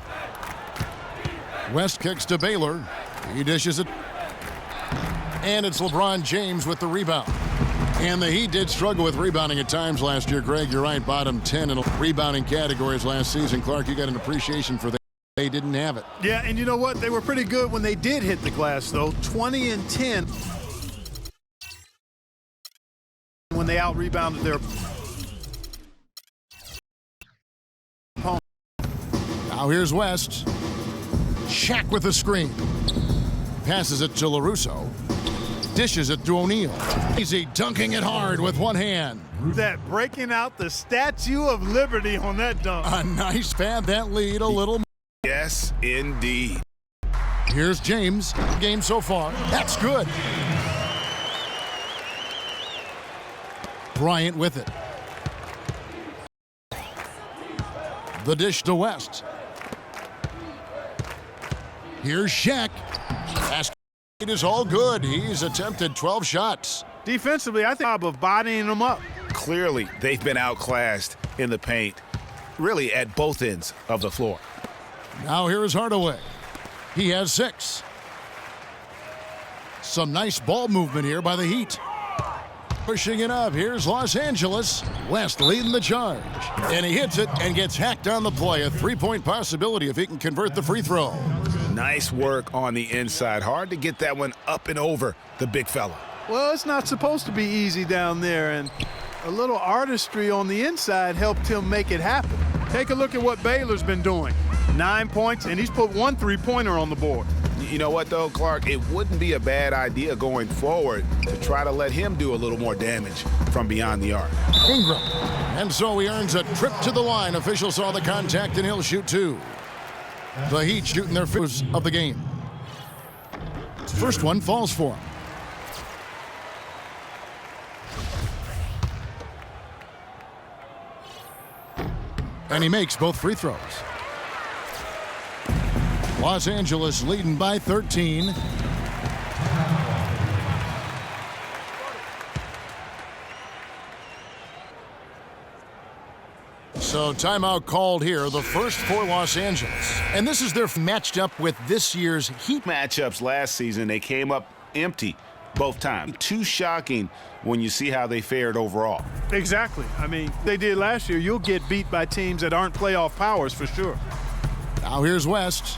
West kicks to Baylor. He dishes it. And it's LeBron James with the rebound. And the Heat did struggle with rebounding at times last year. Greg, you're right, bottom 10 in rebounding categories last season. Clark, you got an appreciation for that. They didn't have it. Yeah, and you know what? They were pretty good when they did hit the glass, though. 20 and 10 when they out-rebounded their opponent. Now here's West. Shaq with the screen. Passes it to LaRusso. Dishes it to O'Neal. Easy dunking it hard with one hand. That breaking out the Statue of Liberty on that dunk. A nice pad, that lead a little more. Yes, indeed. Here's James. Game so far. That's good. Bryant with it. The dish to West. Here's Shaq. It is all good. He's attempted 12 shots. Defensively, I think of bodying them up. Clearly, they've been outclassed in the paint, really at both ends of the floor. Now here is Hardaway. He has 6. Some nice ball movement here by the Heat. Pushing it up. Here's Los Angeles. West leading the charge. And he hits it and gets hacked on the play. A three-point possibility if he can convert the free throw. Nice work on the inside. Hard to get that one up and over the big fella. Well, it's not supposed to be easy down there, and a little artistry on the inside helped him make it happen. Take a look at what Baylor's been doing. 9 points, and he's put 1 three-pointer on the board. You know what, though, Clark? It wouldn't be a bad idea going forward to try to let him do a little more damage from beyond the arc. Ingram. And so he earns a trip to the line. Official saw the contact, and he'll shoot 2. The Heat shooting their first of the game. First one falls for him. And he makes both free throws. Los Angeles leading by 13. So timeout called here, the first for Los Angeles. And this is their matched up with this year's Heat. Matchups last season, they came up empty both times. Too shocking when you see how they fared overall. Exactly. I mean, they did last year. You'll get beat by teams that aren't playoff powers for sure. Now here's West.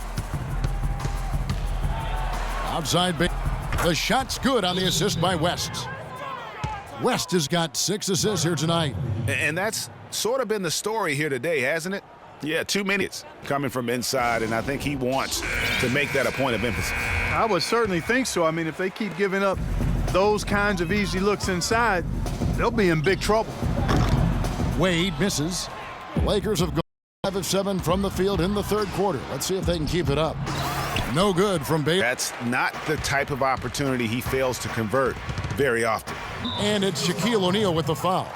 Outside, the shot's good on the assist by West. West has got 6 assists here tonight. And that's sort of been the story here today, hasn't it? Yeah, 2 minutes coming from inside, and I think he wants to make that a point of emphasis. I would certainly think so. I mean, if they keep giving up those kinds of easy looks inside, they'll be in big trouble. Wade misses. The Lakers have gone 5 of 7 from the field in the third quarter. Let's see if they can keep it up. No good from Baylor. That's not the type of opportunity he fails to convert very often. And it's Shaquille O'Neal with the foul.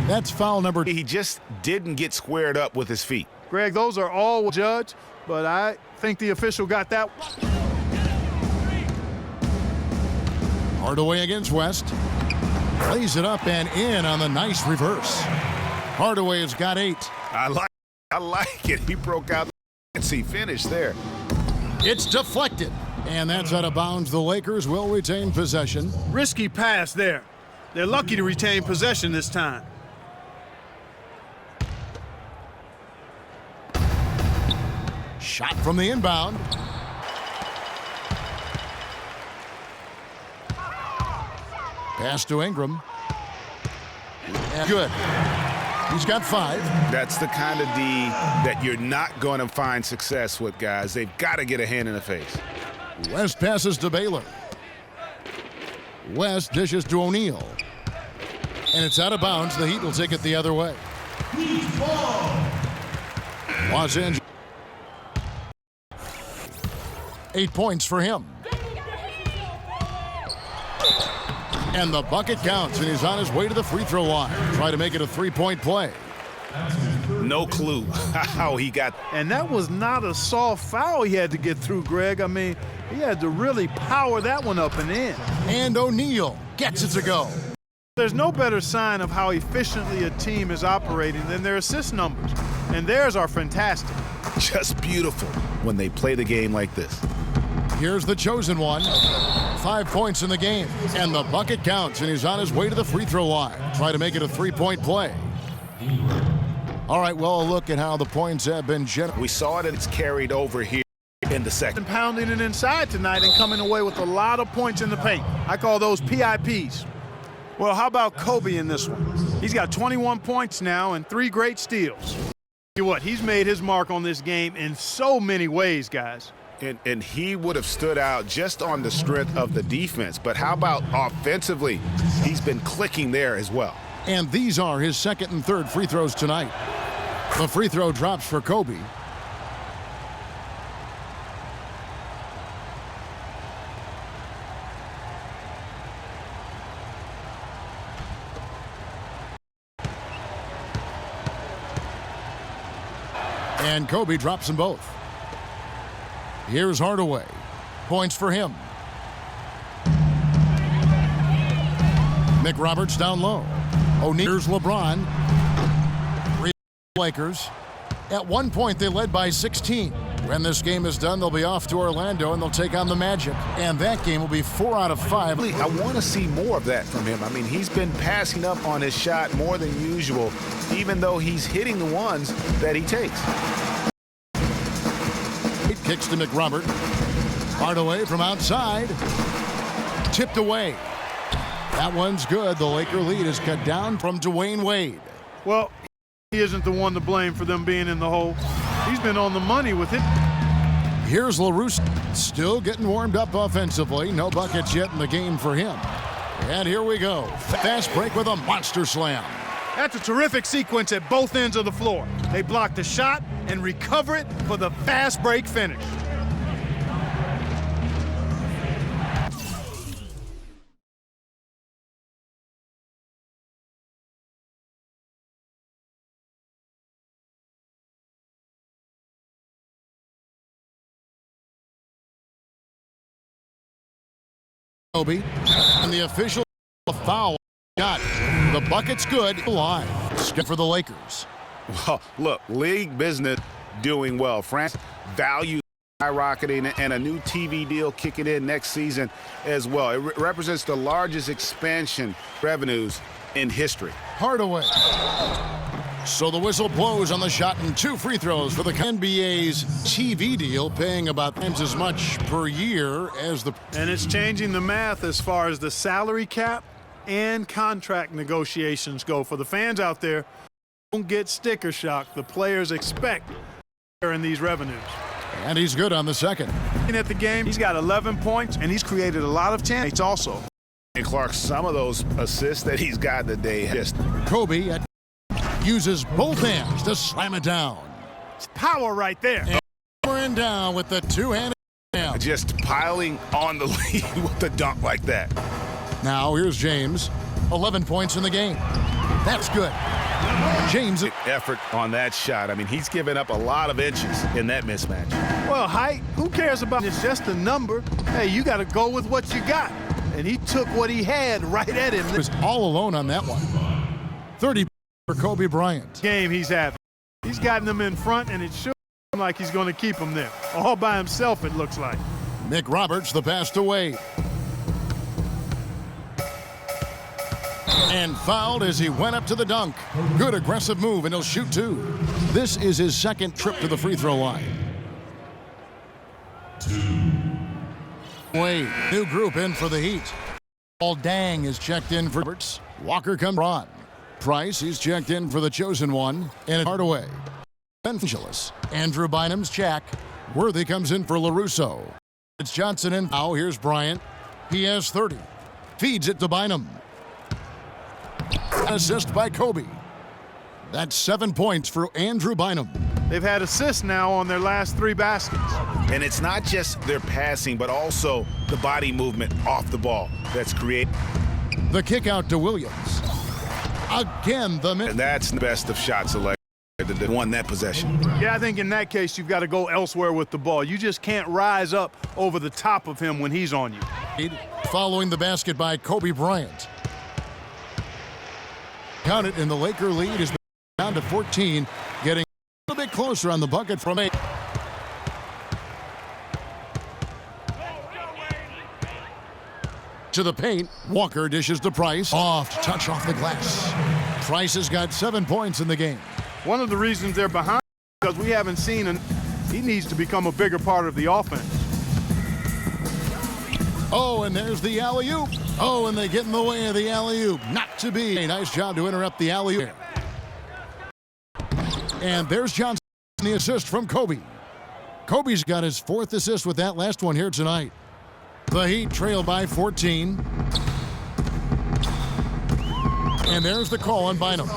That's foul number. He just didn't get squared up with his feet. Greg, those are all judged, but I think the official got that. Hardaway against West. Plays it up and in on the nice reverse. Hardaway has got 8. I like it. He broke out the fancy finish there. It's deflected, and that's out of bounds. The Lakers will retain possession. Risky pass there. They're lucky to retain possession this time. Shot from the inbound. Pass to Ingram. And good. He's got 5. That's the kind of D that you're not going to find success with, guys. They've got to get a hand in the face. West passes to Baylor. West dishes to O'Neal. And it's out of bounds. The Heat will take it the other way. Los Angeles. 8 points for him. And the bucket counts, and he's on his way to the free throw line. Try to make it a three-point play. No clue how he got. And that was not a soft foul he had to get through, Greg. I mean, he had to really power that one up and in. And O'Neal gets it to go. There's no better sign of how efficiently a team is operating than their assist numbers. And theirs are fantastic. Just beautiful when they play the game like this. Here's the chosen one. 5 points in the game. And the bucket counts, and he's on his way to the free throw line. Try to make it a three-point play. All right, well, a look at how the points have been generated. We saw it, and it's carried over here in the second. Pounding it inside tonight and coming away with a lot of points in the paint. I call those PIPs. Well, how about Kobe in this one? He's got 21 points now and 3 great steals. You know what? He's made his mark on this game in so many ways, guys. And he would have stood out just on the strength of the defense. But how about offensively? He's been clicking there as well. And these are his second and third free throws tonight. The free throw drops for Kobe. And Kobe drops them both. Here's Hardaway. Points for him. Mick Roberts down low. O'Neal's LeBron. Lakers. At one point, they led by 16. When this game is done, they'll be off to Orlando, and they'll take on the Magic. And that game will be 4 out of 5. I want to see more of that from him. I mean, he's been passing up on his shot more than usual, even though he's hitting the ones that he takes. Kicks to McRobert. Hardaway from outside. Tipped away. That one's good. The Laker lead is cut down from Dwayne Wade. Well, he isn't the one to blame for them being in the hole. He's been on the money with it. Here's LaRusse, still getting warmed up offensively. No buckets yet in the game for him. And here we go. Fast break with a monster slam. That's a terrific sequence at both ends of the floor. They block the shot and recover it for the fast break finish. Kobe, and the official foul got the bucket's good. Live for the Lakers. Well, look, league business doing well. France value skyrocketing and a new TV deal kicking in next season as well. It represents the largest expansion revenues in history. Hardaway. So the whistle blows on the shot and 2 free throws for the NBA's TV deal, paying about times as much per year as the... And it's changing the math as far as the salary cap and contract negotiations go. For the fans out there, don't get sticker shock. The players expect in these revenues. And he's good on the second. At the game, he's got 11 points, and he's created a lot of chances also. And Clark, some of those assists that he's got today, just... Kobe uses both hands to slam it down. It's power right there. And down with the two-handed slam. Just piling on the lead with the dunk like that. Now here's James. 11 points in the game. That's good. James. Effort on that shot. I mean, he's given up a lot of inches in that mismatch. Well, height, who cares about it? It's just a number. Hey, you got to go with what you got. And he took what he had right at him. He was all alone on that one. 30 for Kobe Bryant. Game he's having. He's gotten them in front, and it should seem like he's going to keep them there. All by himself, it looks like. Mick Roberts, the pass to Wade. And fouled as he went up to the dunk. Good aggressive move, and he'll shoot 2. This is his second trip to the free throw line. Wade, new group in for the Heat. All Dang is checked in for Roberts. Walker comes on. Price, he's checked in for the chosen one. And Hardaway. Angeles. Andrew Bynum's check. Worthy comes in for LaRusso. It's Johnson in. Now here's Bryant. He has 30. Feeds it to Bynum. An assist by Kobe. That's 7 points for Andrew Bynum. They've had assists now on their last 3 baskets. And it's not just their passing, but also the body movement off the ball that's created. The kick out to Williams. Again, and that's the best of shot selection that won that possession. Yeah, I think in that case, you've got to go elsewhere with the ball. You just can't rise up over the top of him when he's on you. Following the basket by Kobe Bryant. Count it, and the Laker lead is down to 14, getting a little bit closer on the bucket from 8. To the paint, Walker dishes to Price. Off, touch off the glass. Price has got 7 points in the game. One of the reasons they're behind is because we haven't seen him. He needs to become a bigger part of the offense. Oh, and there's the alley-oop. Oh, and they get in the way of the alley-oop. Not to be. A nice job to interrupt the alley-oop. And there's Johnson, the assist from Kobe. Kobe's got his 4th assist with that last one here tonight. The Heat trail by 14. And there's the call on Bynum.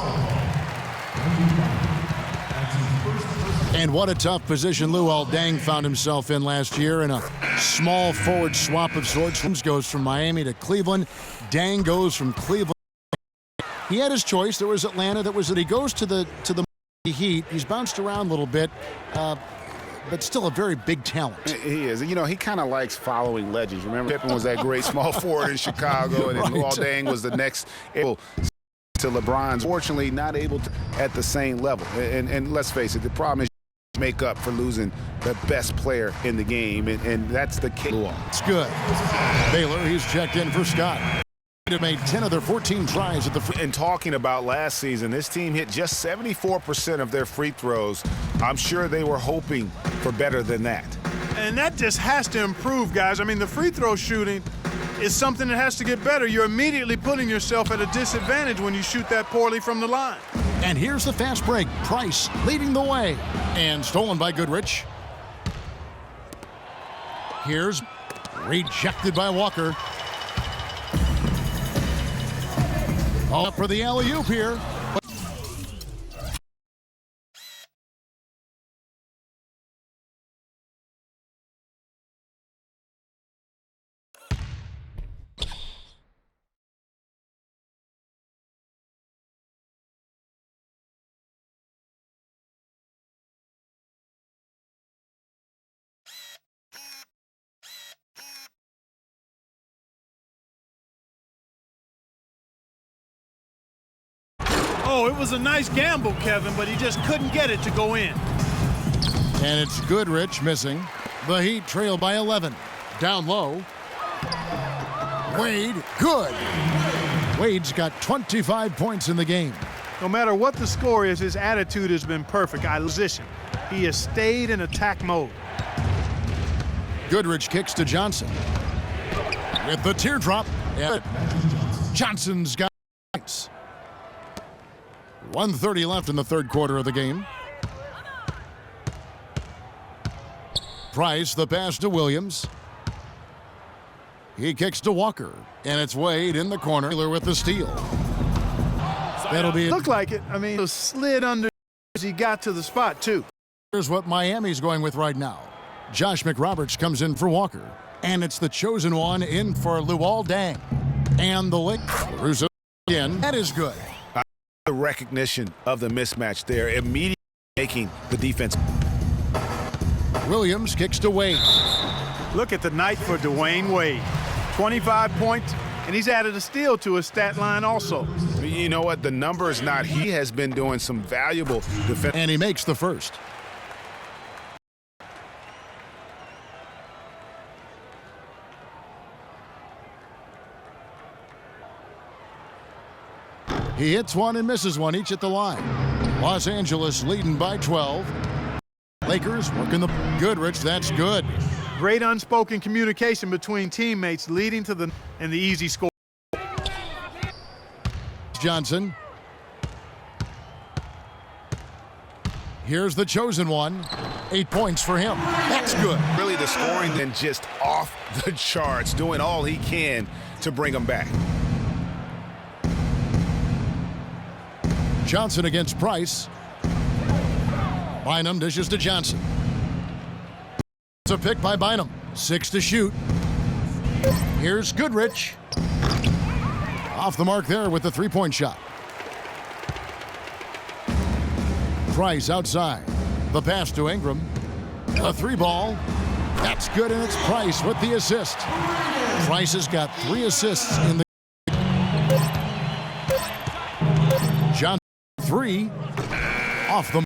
And what a tough position Luol Deng found himself in last year in a small forward swap of sorts. Goes from Miami to Cleveland. Deng goes from Cleveland. He had his choice. There was Atlanta. That was that he goes to the Heat. He's bounced around a little bit. But still a very big talent. He is. You know, he kind of likes following legends. Remember, Pippen was that great small forward in Chicago, and then Luol Deng was the next to LeBron's. Fortunately, not able to at the same level. And let's face it, the problem is make up for losing the best player in the game, and that's the case. It's good. Baylor, he's checked in for Scott. Made 10 of their 14 tries at the free. And talking about last season, this team hit just 74% of their free throws. I'm sure they were hoping for better than that. And that just has to improve, guys. I mean, the free throw shooting is something that has to get better. You're immediately putting yourself at a disadvantage when you shoot that poorly from the line. And here's the fast break. Price leading the way. And stolen by Goodrich. Here's rejected by Walker. All for the alley-oop here. Oh, it was a nice gamble, Kevin, but he just couldn't get it to go in. And it's Goodrich missing. The Heat trail by 11. Down low. Wade, good. Wade's got 25 points in the game. No matter what the score is, his attitude has been perfect. He has stayed in attack mode. Goodrich kicks to Johnson. With the teardrop. Johnson's got points. 1:30 left in the third quarter of the game. Price, the pass to Williams. He kicks to Walker, and it's Wade in the corner with the steal. That'll be it. Looked like it. I mean, it was slid under as he got to the spot, too. Here's what Miami's going with right now. Josh McRoberts comes in for Walker, and it's the chosen one in for Luol Deng. And the lick, Russo again. That is good. The recognition of the mismatch there, immediately making the defense. Williams kicks to Wade. Look at the night for Dwayne Wade. 25 points, and he's added a steal to his stat line also. You know what? The number is not. He has been doing some valuable defense. And he makes the first. He hits one and misses one, each at the line. Los Angeles leading by 12. Lakers working the Goodrich. That's good. Great unspoken communication between teammates leading to the easy score. Johnson. Here's the chosen one. 8 points for him. That's good. Really the scoring then just off the charts, doing all he can to bring them back. Johnson against Price. Bynum dishes to Johnson. It's a pick by Bynum. 6 to shoot. Here's Goodrich. Off the mark there with the three-point shot. Price outside. The pass to Ingram. A three ball. That's good, and it's Price with the assist. Price has got 3 assists in the Johnson 3 off the.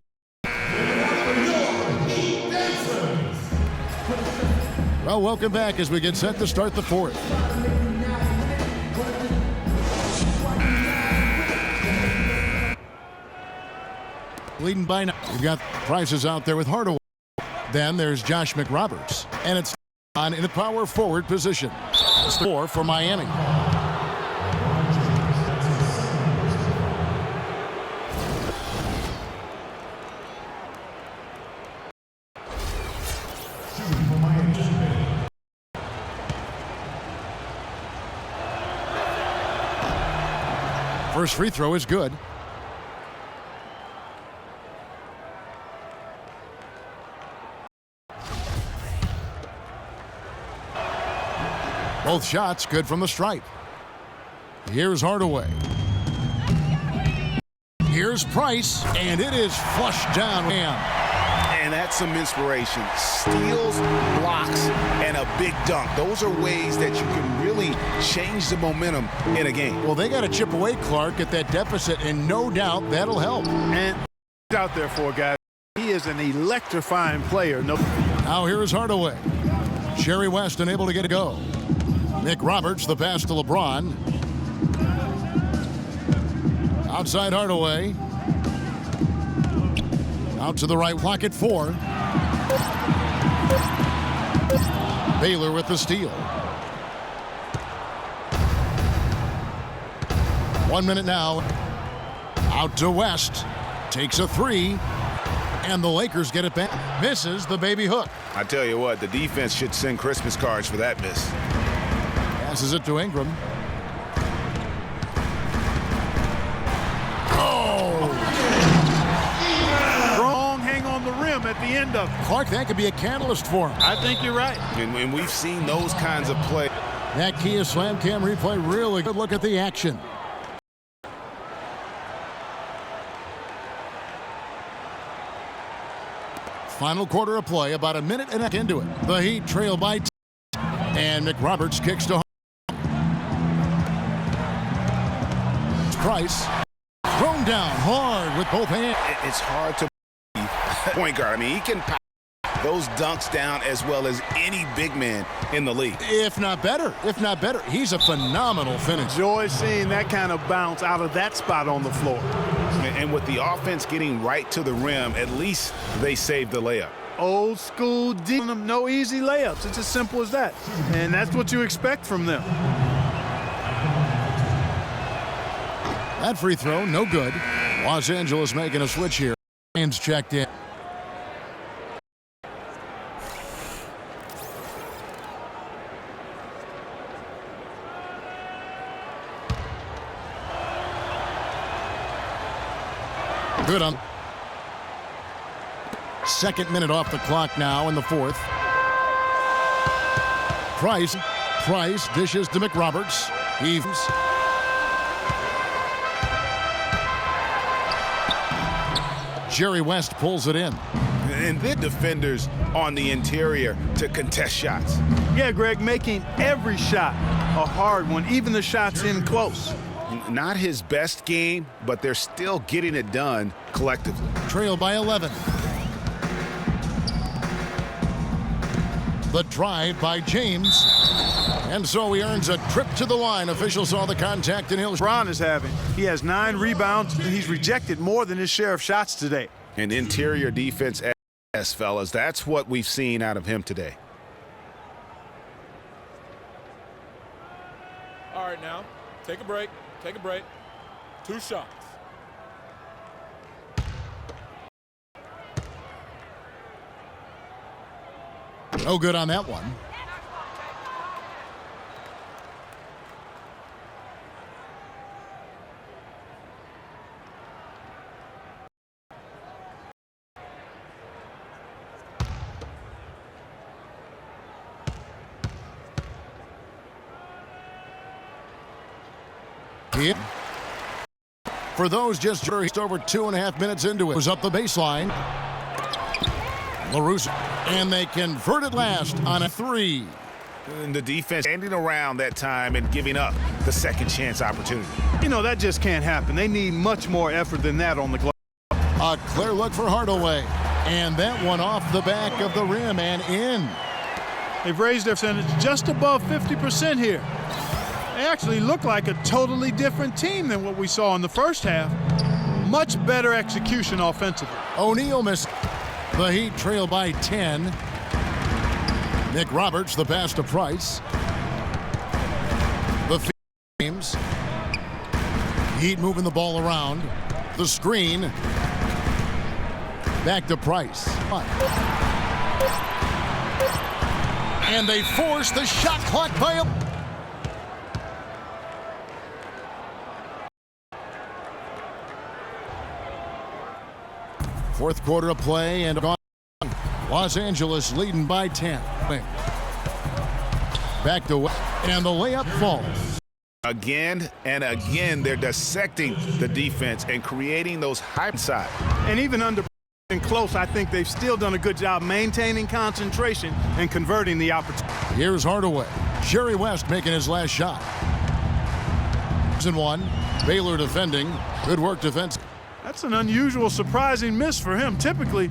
Well, welcome back as we get set to start the fourth. Leading by 9. You've got Prices out there with Hardaway. Then there's Josh McRoberts. And it's on in a power forward position. Score for Miami. First free throw is good. Both shots good from the stripe. Here's Hardaway. Here's Price, and it is flushed down. And that's some inspiration. Steals, blocks, and a big dunk. Those are ways that you can really change the momentum in a game. Well, they got to chip away, Clark, at that deficit, and no doubt that'll help. And out there for a guy. He is an electrifying player. Now here is Hardaway. Jerry West unable to get a go. McRoberts, the pass to LeBron. Outside Hardaway. Out to the right, block at 4. Baylor with the steal. 1 minute now. Out to West. Takes a 3. And the Lakers get it back. Misses the baby hook. I tell you what, the defense should send Christmas cards for that miss. Passes it to Ingram. Strong hang on the rim at the end of it. Clark, that could be a catalyst for him. I think you're right. And we've seen those kinds of plays. That Kia Slam Cam replay, really good look at the action. Final quarter of play, about a minute and a half into it. The Heat trail by 10. And McRoberts kicks to Price. Thrown down hard with both hands. It's hard to believe. Point guard. I mean, he can pound those dunks down as well as any big man in the league. If not better. He's a phenomenal finisher. Enjoy seeing that kind of bounce out of that spot on the floor. And with the offense getting right to the rim, at least they saved the layup. Old school deep. No easy layups. It's as simple as that. And that's what you expect from them. That free throw, no good. Los Angeles making a switch here. Hands checked in. Good on. Second minute off the clock now in the fourth. Price dishes to McRoberts. Heaves. Jerry West pulls it in. And then defenders on the interior to contest shots. Yeah, Greg, making every shot a hard one, even the shots in close. Not his best game, but they're still getting it done collectively. Trail by 11. The drive by James. And so he earns a trip to the line. Officials saw the contact and he'll. LeBron is having. He has 9 rebounds, and he's rejected more than his share of shots today. And interior defense, as fellas, that's what we've seen out of him today. All right, now, take a break. 2 shots. No good on that one. Yeah. For those just over 2.5 minutes into it, was up the baseline. LaRusso, and they convert it last on a 3. And the defense standing around that time and giving up the second chance opportunity. You know, that just can't happen. They need much more effort than that on the glass. A clear look for Hardaway. And that one off the back of the rim and in. They've raised their percentage just above 50% here. They actually look like a totally different team than what we saw in the first half. Much better execution offensively. O'Neal missed. The Heat trail by 10. Nick Roberts, the pass to Price. The teams. Heat moving the ball around. The screen. Back to Price. And they force the shot clock by a... Fourth quarter of play and gone. Los Angeles leading by 10. Back to West, and the layup falls. Again and again, they're dissecting the defense and creating those high side. And even under close, I think they've still done a good job maintaining concentration and converting the opportunity. Here's Hardaway. Jerry West making his last shot. 1. Baylor defending. Good work defense. That's an unusual, surprising miss for him. Typically,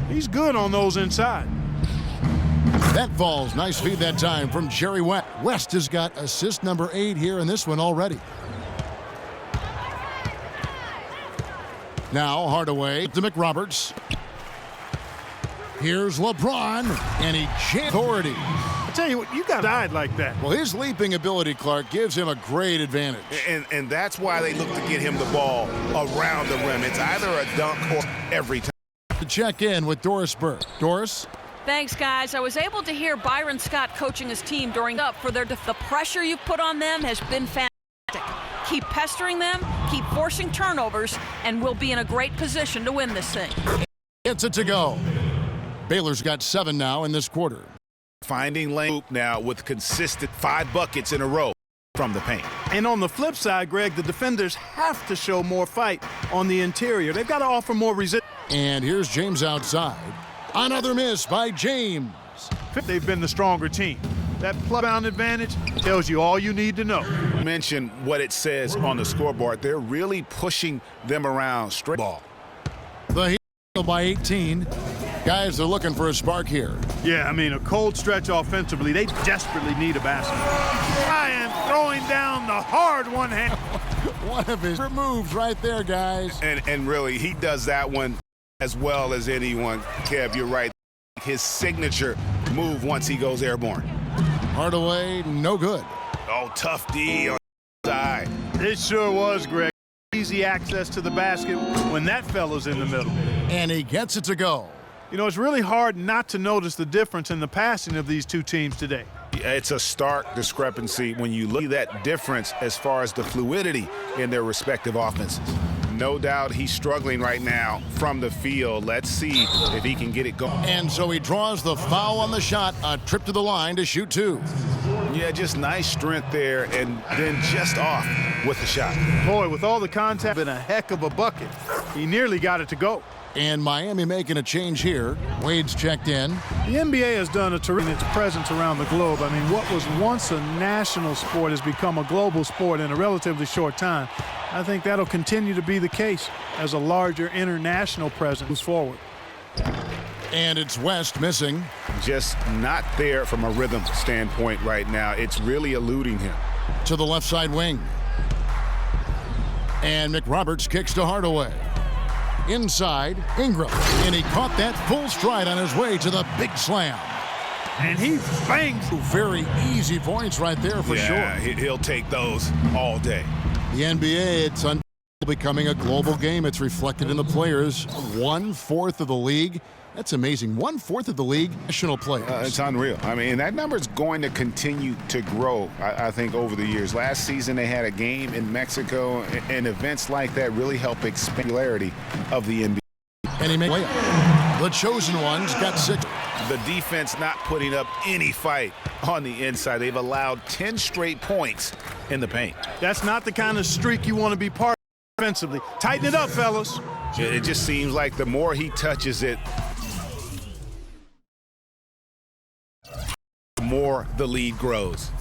he's good on those inside. That falls. Nice feed that time from Jerry West. West has got assist number 8 here in this one already. Now Hardaway to McRoberts. Here's LeBron, and he chants authority. I tell you what, you got died like that. Well, his leaping ability, Clark, gives him a great advantage. And that's why they look to get him the ball around the rim. It's either a dunk or every time. To check in with Doris Burke. Doris? Thanks, guys. I was able to hear Byron Scott coaching his team during up for the pressure you've put on them has been fantastic. Keep pestering them, keep forcing turnovers, and we'll be in a great position to win this thing. Gets it to go. Baylor's got 7 now in this quarter. Finding lane now with consistent 5 buckets in a row from the paint. And on the flip side, Greg, the defenders have to show more fight on the interior. They've got to offer more resistance. And here's James outside. Another miss by James. They've been the stronger team. That play-down advantage tells you all you need to know. Mention what it says on the scoreboard. They're really pushing them around straight ball. The Heat by 18. Guys are looking for a spark here. Yeah, I mean, a cold stretch offensively. They desperately need a basket. Ryan throwing down the hard one hand. One of his moves right there, guys. And really, he does that one as well as anyone. Kev, you're right. His signature move once he goes airborne. Hardaway, no good. Oh, tough D on the side. It sure was, Greg. Easy access to the basket when that fella's in the middle. And he gets it to go. You know, it's really hard not to notice the difference in the passing of these two teams today. It's a stark discrepancy when you look at that difference as far as the fluidity in their respective offenses. No doubt he's struggling right now from the field. Let's see if he can get it going. And so he draws the foul on the shot, a trip to the line to shoot 2. Yeah, just nice strength there, and then just off with the shot. Boy, with all the contact, been a heck of a bucket. He nearly got it to go. And Miami making a change here. Wade's checked in. The NBA has done a terrific presence around the globe. I mean, what was once a national sport has become a global sport in a relatively short time. I think that'll continue to be the case as a larger international presence moves forward. And it's West missing. Just not there from a rhythm standpoint right now. It's really eluding him. To the left side wing. And McRoberts kicks to Hardaway. Inside, Ingram. And he caught that full stride on his way to the big slam. And he bangs. Very easy points right there for sure. Yeah, he'll take those all day. The NBA, it's becoming a global game. It's reflected in the players. 1/4 of the league. That's amazing. 1/4 of the league, national players. It's unreal. I mean, and that number is going to continue to grow, I think, over the years. Last season, they had a game in Mexico, and events like that really help expand the popularity of the NBA. And he makes the chosen ones got 6. The defense not putting up any fight on the inside. They've allowed 10 straight points in the paint. That's not the kind of streak you want to be part of offensively. Tighten it up, fellas. It just seems like the more he touches it, the more the lead grows.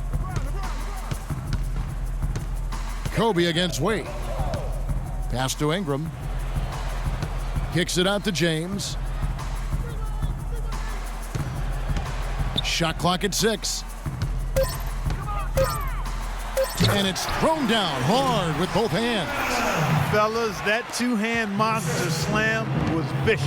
Kobe against Wade. Pass to Ingram. Kicks it out to James. Shot clock at 6. And it's thrown down hard with both hands. Fellas, that two-hand monster slam was vicious.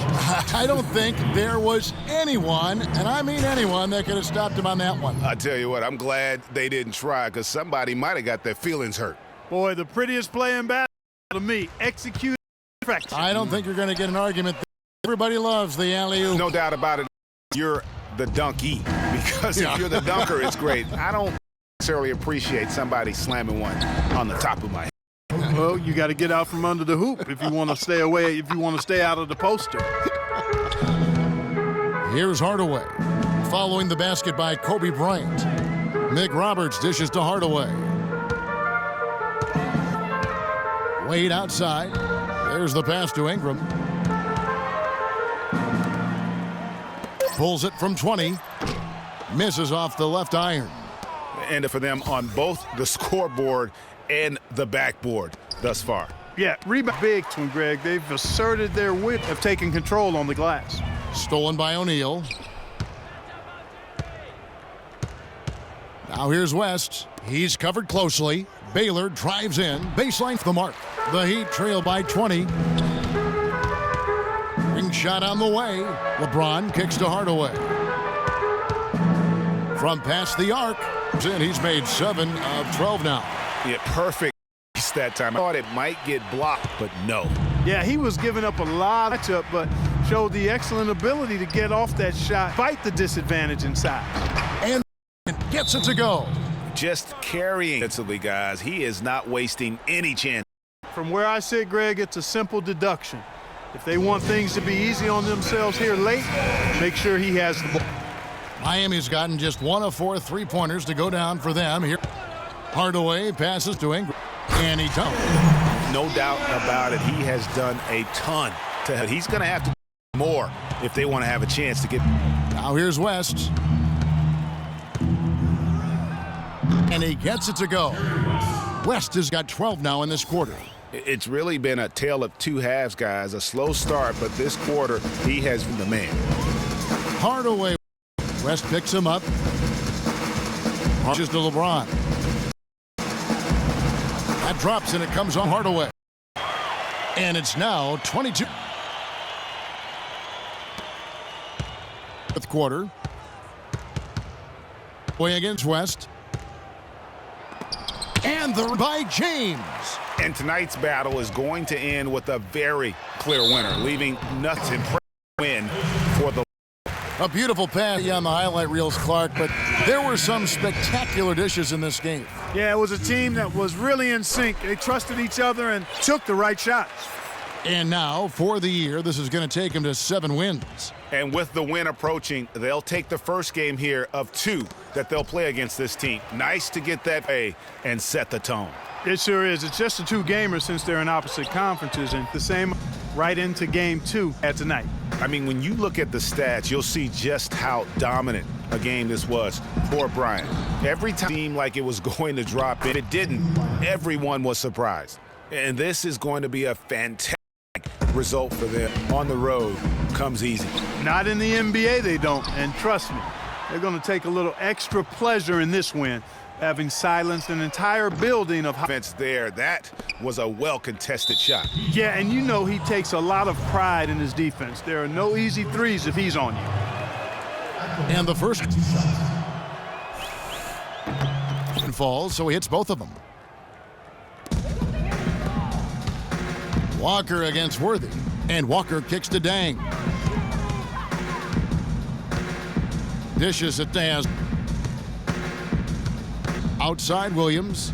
I don't think there was anyone, and I mean anyone, that could have stopped him on that one. I tell you what, I'm glad they didn't try, because somebody might have got their feelings hurt. Boy, the prettiest play in basketball to me. Executed perfection. I don't think you're going to get an argument. Everybody loves the alley-oop. No doubt about it. You're the donkey, because if you're the dunker, it's great. I don't necessarily appreciate somebody slamming one on the top of my head. Well, you got to get out from under the hoop if you want to stay away, if you want to stay out of the poster. Here's Hardaway. Following the basket by Kobe Bryant. Nick Roberts dishes to Hardaway. Wade outside. There's the pass to Ingram. Pulls it from 20. Misses off the left iron. And for them on both the scoreboard and the backboard thus far. Yeah, rebound big one, Greg. They've asserted their wit of taking control on the glass. Stolen by O'Neal. Now here's West. He's covered closely. Baylor drives in. Baseline for the mark. The Heat trail by 20. Ring shot on the way. LeBron kicks to Hardaway. From past the arc. And he's made 7 of 12 now. Yeah, perfect that time. I thought it might get blocked, but no. Yeah, he was giving up a lot of matchup, but showed the excellent ability to get off that shot, fight the disadvantage inside. And gets it to go. Just carrying defensively, guys. He is not wasting any chance. From where I sit, Greg, it's a simple deduction. If they want things to be easy on themselves here late, make sure he has the ball. Miami's gotten just 1 of 4 3-pointers to go down for them here. Hardaway passes to Ingram, and he don't. No doubt about it. He has done a ton. He's going to have to do more if they want to have a chance to get. Now here's West. And he gets it to go. West has got 12 now in this quarter. It's really been a tale of two halves, guys. A slow start, but this quarter, he has been the man. Hardaway. West picks him up. Marches to LeBron. That drops and it comes on Hardaway. And it's now 22. Fourth quarter. Way against West. And the by James. And tonight's battle is going to end with a very clear winner, leaving nothing to win for the. A beautiful pass on the highlight reels, Clark, but there were some spectacular dishes in this game. Yeah, it was a team that was really in sync. They trusted each other and took the right shots. And now, for the year, this is going to take them to 7 wins. And with the win approaching, they'll take the first game here of 2 that they'll play against this team. Nice to get that A and set the tone. It sure is. It's just a 2-gamer since they're in opposite conferences, and the same right into game 2 at tonight. I mean, when you look at the stats, you'll see just how dominant a game this was for Bryant. Every time it seemed like it was going to drop in, it didn't. Everyone was surprised. And this is going to be a fantastic result for them. On the road comes easy. Not in the NBA, they don't. And trust me, they're going to take a little extra pleasure in this win, having silenced an entire building of offense there. That was a well-contested shot. Yeah, and you know he takes a lot of pride in his defense. There are no easy threes if he's on you. And the first falls, so he hits both of them. Walker against Worthy, and Walker kicks to Dang. Dishes it to outside Williams.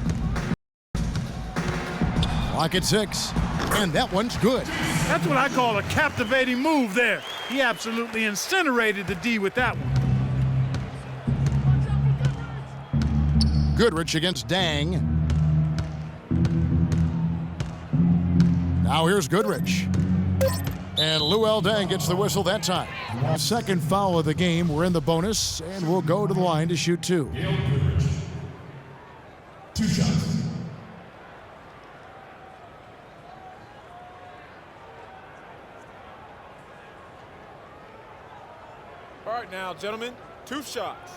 Clock at 6. And that one's good. That's what I call a captivating move there. He absolutely incinerated the D with that one. Goodrich against Dang. Now here's Goodrich. And Luol Deng gets the whistle that time. Second foul of the game. We're in the bonus, and we'll go to the line to shoot two. 2 shots. All right now, gentlemen, 2 shots.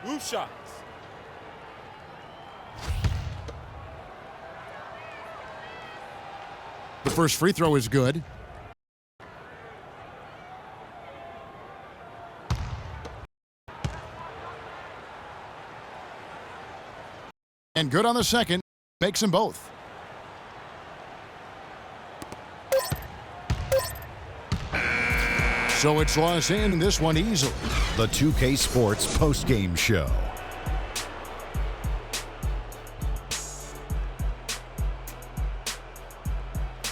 2 shots. The first free throw is good. And good on the second. Makes them both. So it's Los in this one easily. The 2K Sports postgame show.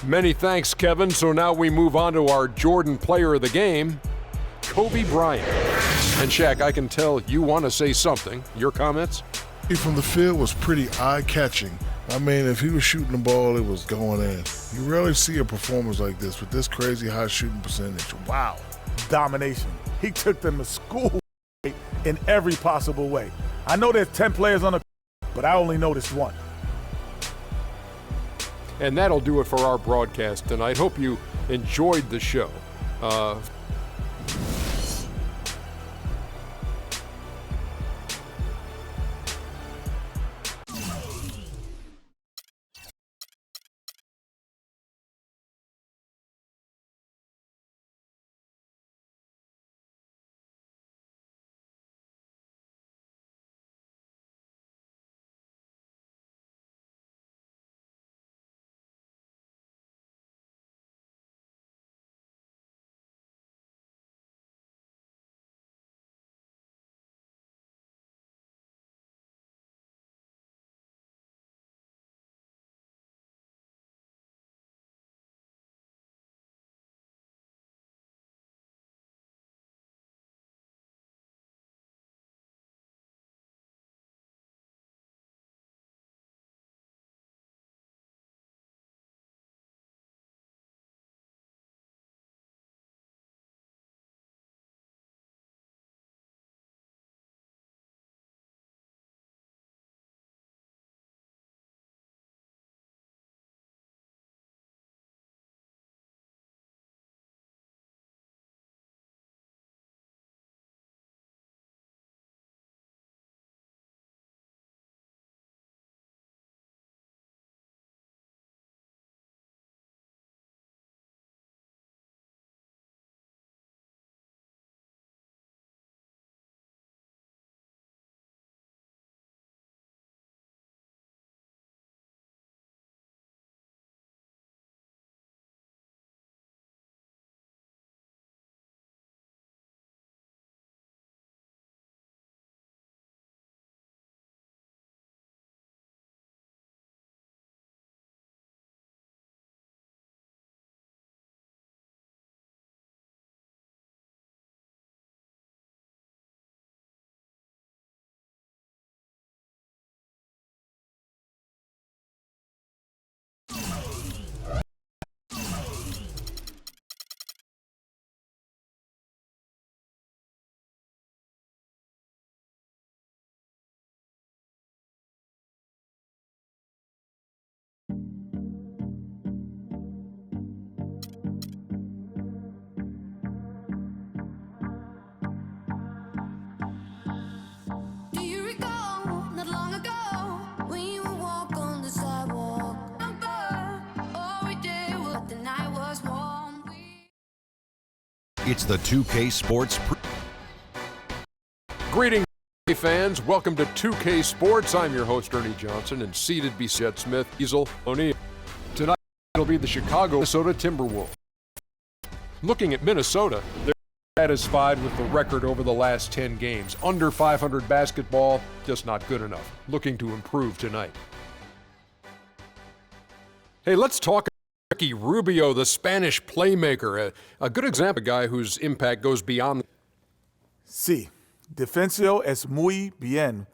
Many thanks, Kevin. So now we move on to our Jordan player of the game, Kobe Bryant. And Shaq, I can tell you want to say something. Your comments? From the field was pretty eye-catching. I mean, if he was shooting the ball, it was going in. You rarely see a performance like this with this crazy high shooting percentage. Wow. Domination. He took them to school in every possible way. I know there's 10 players on the but I only noticed one. And that'll do it for our broadcast tonight. Hope you enjoyed the show. It's the 2K Sports. Greetings, fans. Welcome to 2K Sports. I'm your host, Ernie Johnson, and seated beside Smith, Easel O'Neill. Tonight, it'll be the Chicago Minnesota Timberwolves. Looking at Minnesota, they're satisfied with the record over the last 10 games. Under 500 basketball, just not good enough. Looking to improve tonight. Hey, let's talk Ricky Rubio, the Spanish playmaker, a good example of a guy whose impact goes beyond. Sí, defensivo es muy bien,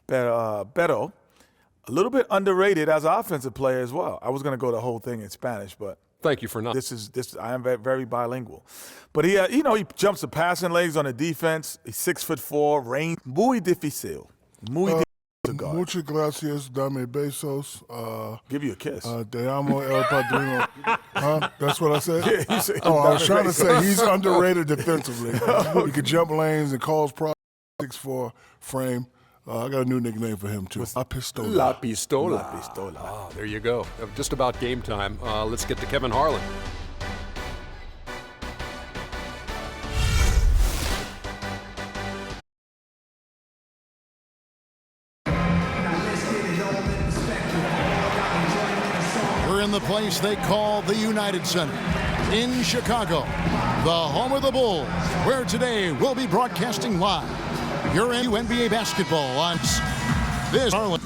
pero a little bit underrated as an offensive player as well. I was going to go the whole thing in Spanish, but thank you for not. I am very bilingual. But he jumps the passing legs on the defense. He's 6'4", range muy difícil, muy difícil to guard. Muchas gracias, dame besos. Give you a kiss. Te amo, El Padrino. Huh? That's what I said? Yeah, you said I was trying to say he's underrated defensively. He can jump lanes and cause problems. 6'4" frame. I got a new nickname for him, too. La Pistola. La Pistola. La Pistola. Ah, there you go. Just about game time. Let's get to Kevin Harlan. We're in the place they call the United Center in Chicago, the home of the Bulls, where today we'll be broadcasting live your NBA basketball on this Harlan.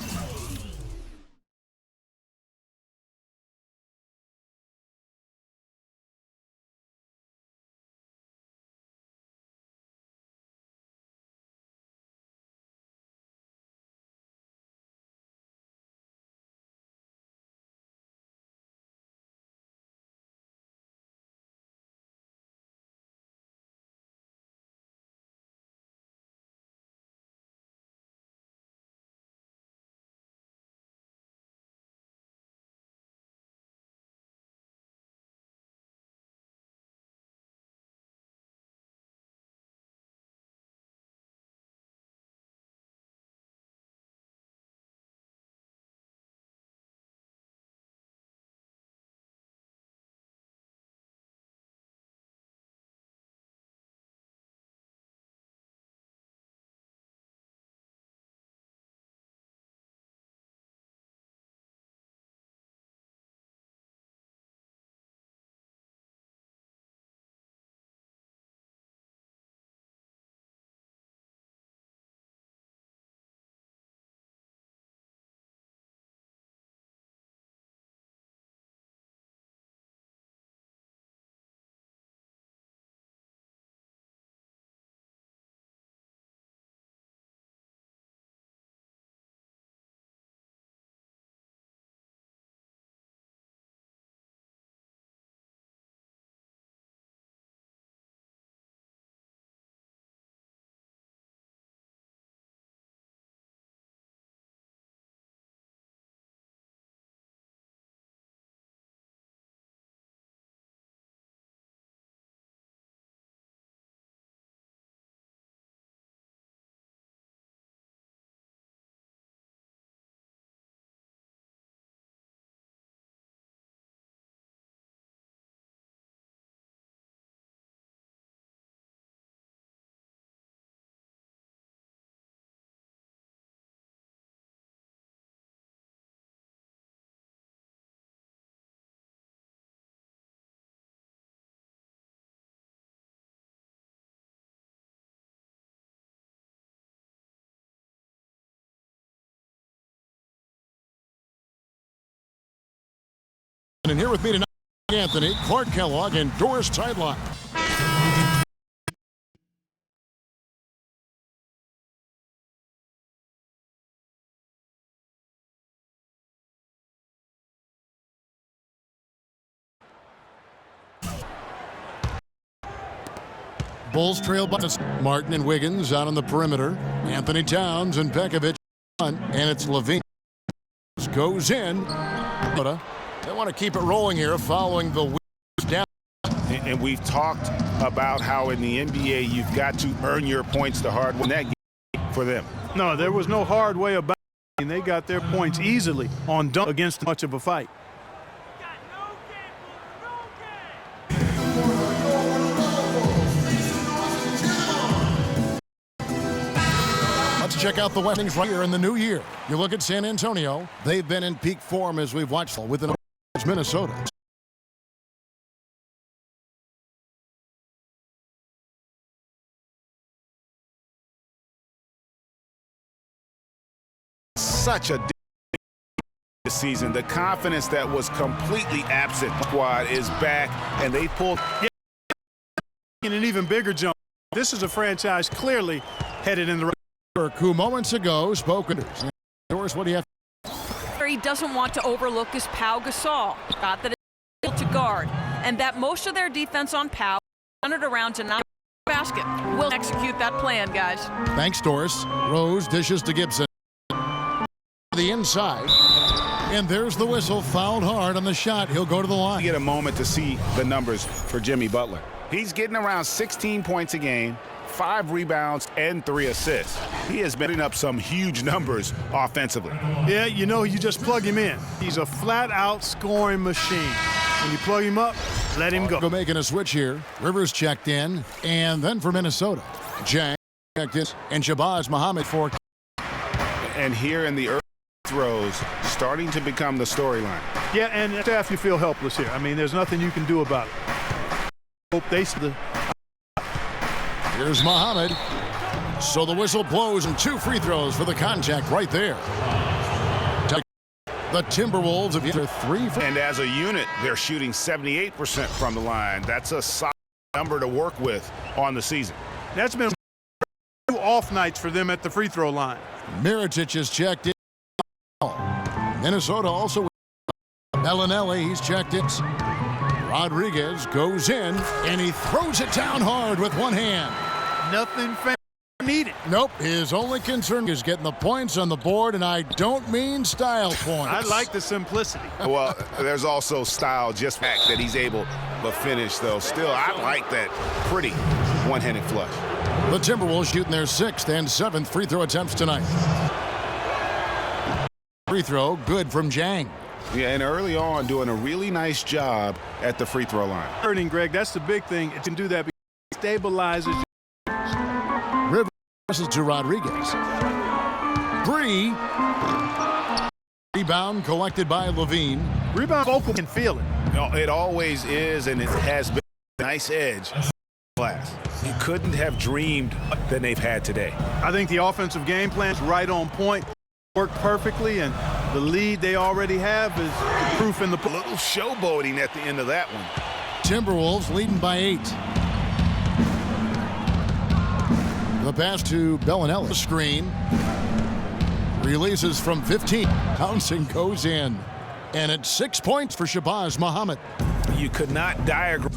And here with me tonight, Anthony, Clark Kellogg, and Doris Sideline. Bulls trail by Martin and Wiggins out on the perimeter. Anthony Towns and Pekovic, and it's Levine. Goes in. They want to keep it rolling here following the Wiggins down. And we've talked about how in the NBA you've got to earn your points the hard way. That game for them. No, there was no hard way about it. And they got their points easily on dunk against much of a fight. Let's check out the Westings right here in the new year. You look at San Antonio. They've been in peak form as we've watched with an Minnesota. Such a this season. The confidence that was completely absent squad is back, and they pulled an even bigger jump. This is a franchise clearly headed in the right. Who moments ago spoke. Doris, what do you have? He doesn't want to overlook is Pau Gasol. Got that it's to guard, and that most of their defense on Pau centered around to knock the basket. We'll execute that plan, guys. Thanks, Doris. Rose dishes to Gibson. The inside, and there's the whistle. Fouled hard on the shot. He'll go to the line. Get a moment to see the numbers for Jimmy Butler. He's getting around 16 points a game, 5 rebounds, and 3 assists. He has been up some huge numbers offensively. Yeah, you know, you just plug him in. He's a flat-out scoring machine. When you plug him up, let him go. Making a switch here. Rivers checked in, and then for Minnesota, Jang checked in, and Shabazz Muhammad for. And here in the early throws, starting to become the storyline. Yeah, and staff, you feel helpless here. I mean, there's nothing you can do about it. Hope they see the. Here's Muhammad. So the whistle blows, and 2 free throws for the contact right there. The Timberwolves have either 3. And as a unit, they're shooting 78% from the line. That's a solid number to work with on the season. That's been 2 off nights for them at the free throw line. Mirotic is checked in. Minnesota also. Bellinelli, he's checked in. Rodriguez goes in, and he throws it down hard with one hand. Nothing needed. Nope, his only concern is getting the points on the board, and I don't mean style points. I like the simplicity. Well, there's also style, just the fact that he's able to finish, though. Still, I like that pretty one-handed flush. The Timberwolves shooting their 6th and 7th free throw attempts tonight. Free throw, good from Jang. Yeah, and early on, doing a really nice job at the free throw line. Hurting, Greg, that's the big thing. It can do that because it stabilizes. Rivers passes to Rodriguez. Bree. Rebound collected by Levine. Rebound vocal can feel it. No, it always is, and it has been a nice edge. Class. You couldn't have dreamed than they've had today. I think the offensive game plan is right on point. Worked perfectly, and the lead they already have is proof in the a little showboating at the end of that one. Timberwolves leading by 8. The pass to Bellinelli. Screen. Releases from 15. Bouncing goes in. And it's 6 points for Shabazz Muhammad. You could not diagram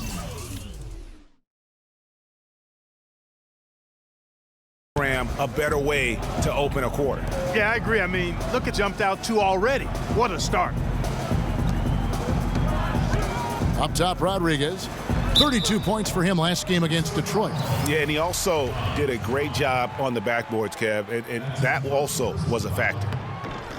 a better way to open a quarter. Yeah, I agree. I mean, look, it jumped out 2 already. What a start. Up top, Rodriguez. 32 points for him last game against Detroit. Yeah, and he also did a great job on the backboards, Kev, and that also was a factor.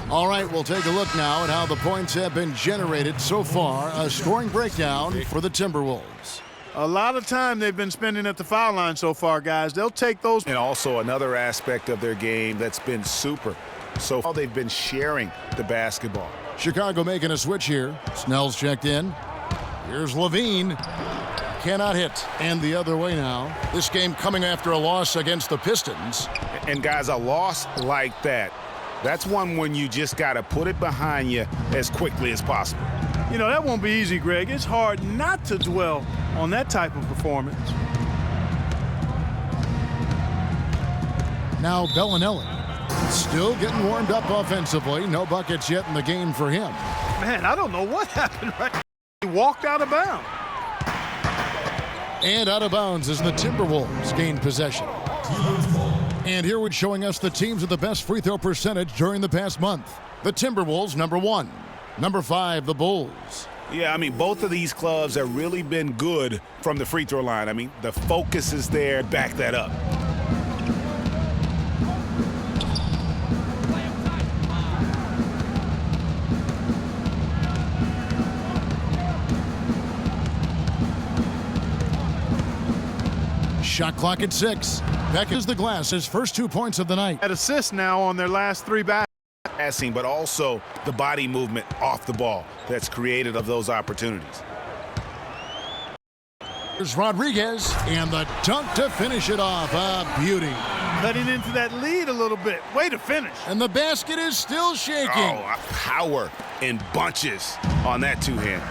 All right, we'll take a look now at how the points have been generated so far. A scoring breakdown for the Timberwolves. A lot of time they've been spending at the foul line so far, guys. They'll take those. And also another aspect of their game that's been super. So far, they've been sharing the basketball. Chicago making a switch here. Snell's checked in. Here's Levine. Cannot hit. And the other way now. This game coming after a loss against the Pistons. And guys, a loss like that, that's one when you just got to put it behind you as quickly as possible. You know, that won't be easy, Greg. It's hard not to dwell on that type of performance. Now Bellinelli still getting warmed up offensively. No buckets yet in the game for him. Man, I don't know what happened right now. He walked out of bounds. And out of bounds as the Timberwolves gain possession. And here we're showing us the teams with the best free throw percentage during the past month. The Timberwolves, number 1. Number 5, the Bulls. Yeah, I mean, both of these clubs have really been good from the free throw line. I mean, the focus is there. Back that up. Shot clock at 6. Beck is the glass, his first 2 points of the night. At assists now on their last 3 back. Passing, but also the body movement off the ball that's created of those opportunities. Here's Rodriguez, and the dunk to finish it off. A beauty. Cutting into that lead a little bit. Way to finish. And the basket is still shaking. Oh, power in bunches on that two-hand.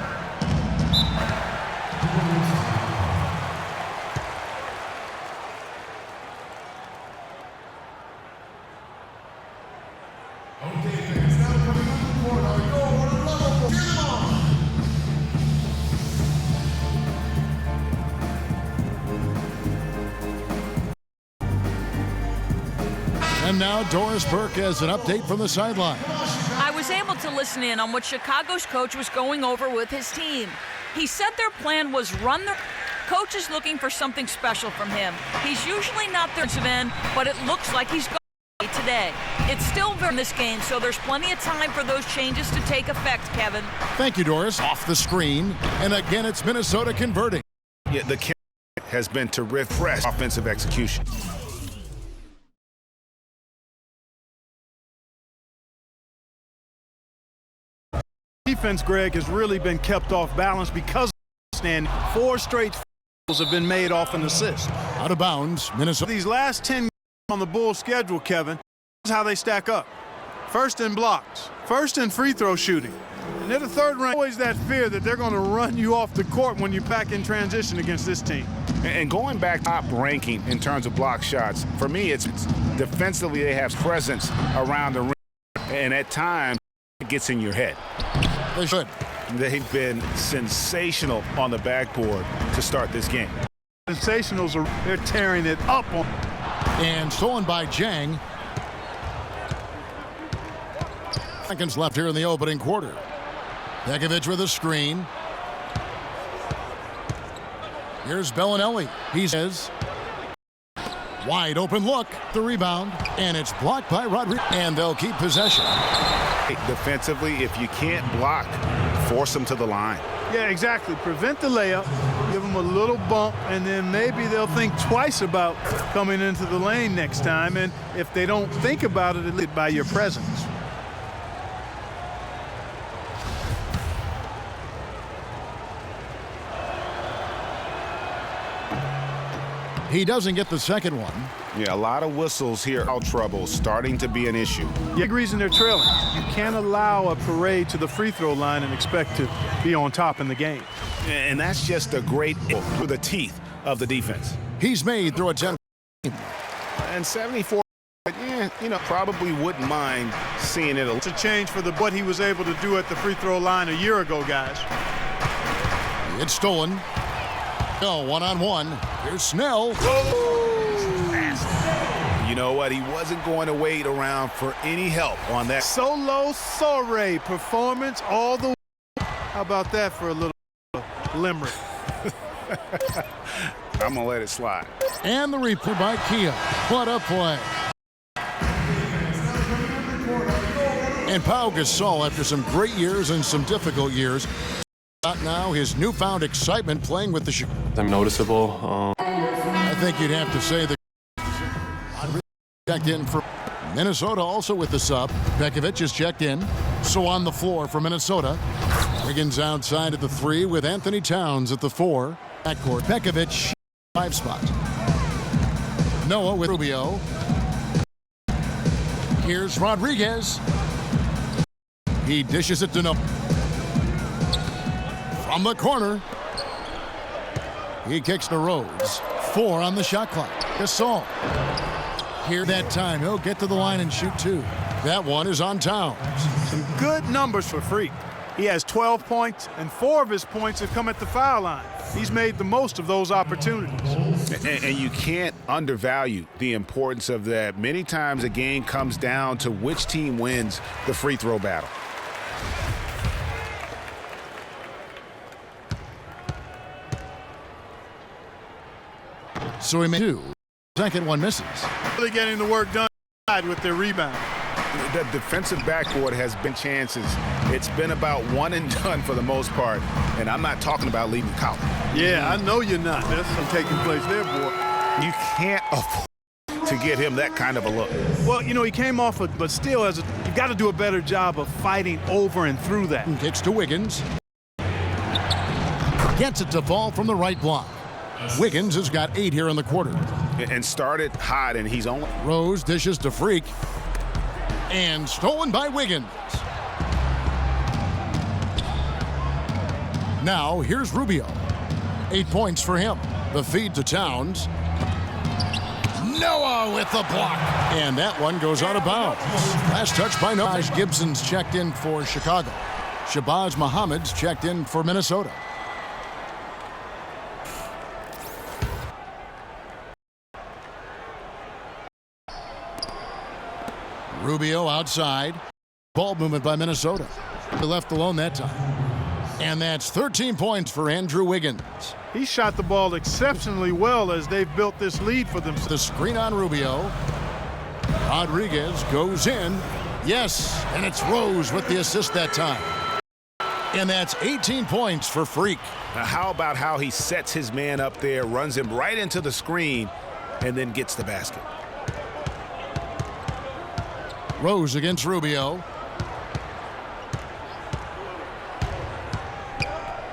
And now Doris Burke has an update from the sideline. I was able to listen in on what Chicago's coach was going over with his team. He said their plan was run the coach is looking for something special from him. He's usually not the defensive end, but it looks like he's going today. It's still in this game, so there's plenty of time for those changes to take effect, Kevin. Thank you, Doris. Off the screen, and again it's Minnesota converting. Yeah, the kick has been terrific offensive execution. Defense, Greg, has really been kept off balance because of 4 straight have been made off an assist. Out of bounds, Minnesota. These last 10 on the Bulls schedule, Kevin, this is how they stack up. First in blocks, first in free throw shooting. And they're the third rank. Always that fear that they're going to run you off the court when you pack in transition against this team. And going back top ranking in terms of block shots, for me, it's defensively they have presence around the rim, and at times it gets in your head. They should. They've been sensational on the backboard to start this game. Sensationals they're tearing it up. And stolen by Jang. Seconds left here in the opening quarter. Pekovic with a screen. Here's Bellinelli. He says, wide open look, the rebound, and it's blocked by Rodriguez. And they'll keep possession. Defensively, if you can't block, force them to the line. Yeah, exactly. Prevent the layup, give them a little bump, and then maybe they'll think twice about coming into the lane next time. And if they don't think about it, it's by your presence. He doesn't get the second one. Yeah, a lot of whistles here. Foul trouble starting to be an issue. Big reason they're trailing. You can't allow a parade to the free throw line and expect to be on top in the game. And that's just a great through the teeth of the defense. He's made through a 10. And 74, yeah, probably wouldn't mind seeing it. It's a change for what he was able to do at the free throw line a year ago, guys. It's stolen. No, one-on-one. Here's Snell. You know what? He wasn't going to wait around for any help on that. Solo Soiree performance all the way. How about that for a little limerick? I'm going to let it slide. And the replay by Kia. What a play. And Pau Gasol, after some great years and some difficult years, now his newfound excitement playing with the Chicago. I'm noticeable. I think you'd have to say that checked in for Minnesota, also with the sub. Pekovic is checked in. So on the floor for Minnesota. Wiggins outside at the 3 with Anthony Towns at the 4. Backcourt. Pekovic 5 spot. Noah with Rubio. Here's Rodriguez. He dishes it to Noah. From the corner. He kicks to Rhodes. 4 on the shot clock. Gasol. Here that time. He'll get to the line and shoot 2. That one is on Towns. Some good numbers for Freak. He has 12 points, and 4 of his points have come at the foul line. He's made the most of those opportunities. And you can't undervalue the importance of that. Many times a game comes down to which team wins the free throw battle. So he made 2. Second one misses. Really getting the work done with their rebound. The defensive backboard has been chances. It's been about one and done for the most part, and I'm not talking about leaving college. Yeah, I know you're not. That's taking place there, boy. You can't afford to get him that kind of a look. Well, he came off, but still, you've got to do a better job of fighting over and through that. Kicks to Wiggins. Gets it to fall from the right block. Wiggins has got 8 here in the quarter. And started hot, and he's only. Rose dishes to Freak. And stolen by Wiggins. Now, here's Rubio. 8 points for him. The feed to Towns. Noah with the block. And that one goes out of bounds. Last touch by Noah. Gibson's checked in for Chicago. Shabazz Muhammad's checked in for Minnesota. Rubio outside. Ball movement by Minnesota. They left alone that time. And that's 13 points for Andrew Wiggins. He shot the ball exceptionally well as they've built this lead for themselves. The screen on Rubio. Rodriguez goes in. Yes, and it's Rose with the assist that time. And that's 18 points for Freak. Now, how about how he sets his man up there, runs him right into the screen, and then gets the basket. Rose against Rubio.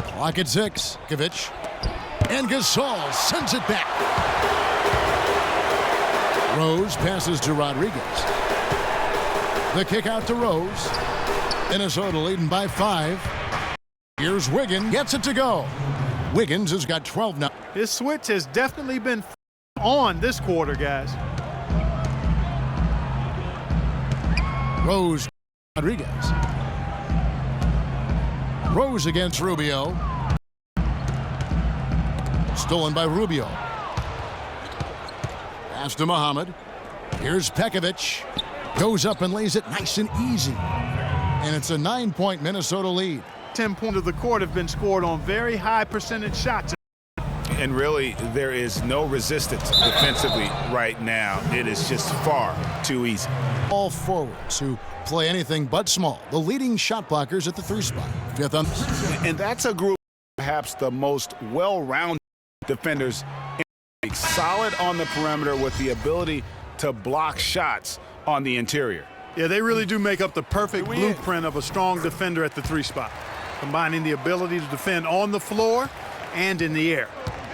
Clock at 6. Kovic. And Gasol sends it back. Rose passes to Rodriguez. The kick out to Rose. Minnesota leading by 5. Here's Wiggins. Gets it to go. Wiggins has got 12 now. His switch has definitely been on this quarter, guys. Rose. Rodriguez. Rose against Rubio. Stolen by Rubio. Pass to Muhammad. Here's Pekovic. Goes up and lays it nice and easy. And it's a 9-point Minnesota lead. 10 points of the court have been scored on very high percentage shots. And really, there is no resistance defensively right now. It is just far too easy. All forwards who play anything but small. The leading shot blockers at the 3 spot. Fifth on. And that's a group perhaps the most well-rounded defenders. Solid on the perimeter with the ability to block shots on the interior. Yeah, they really do make up the perfect blueprint of a strong defender at the 3 spot, combining the ability to defend on the floor and in the air.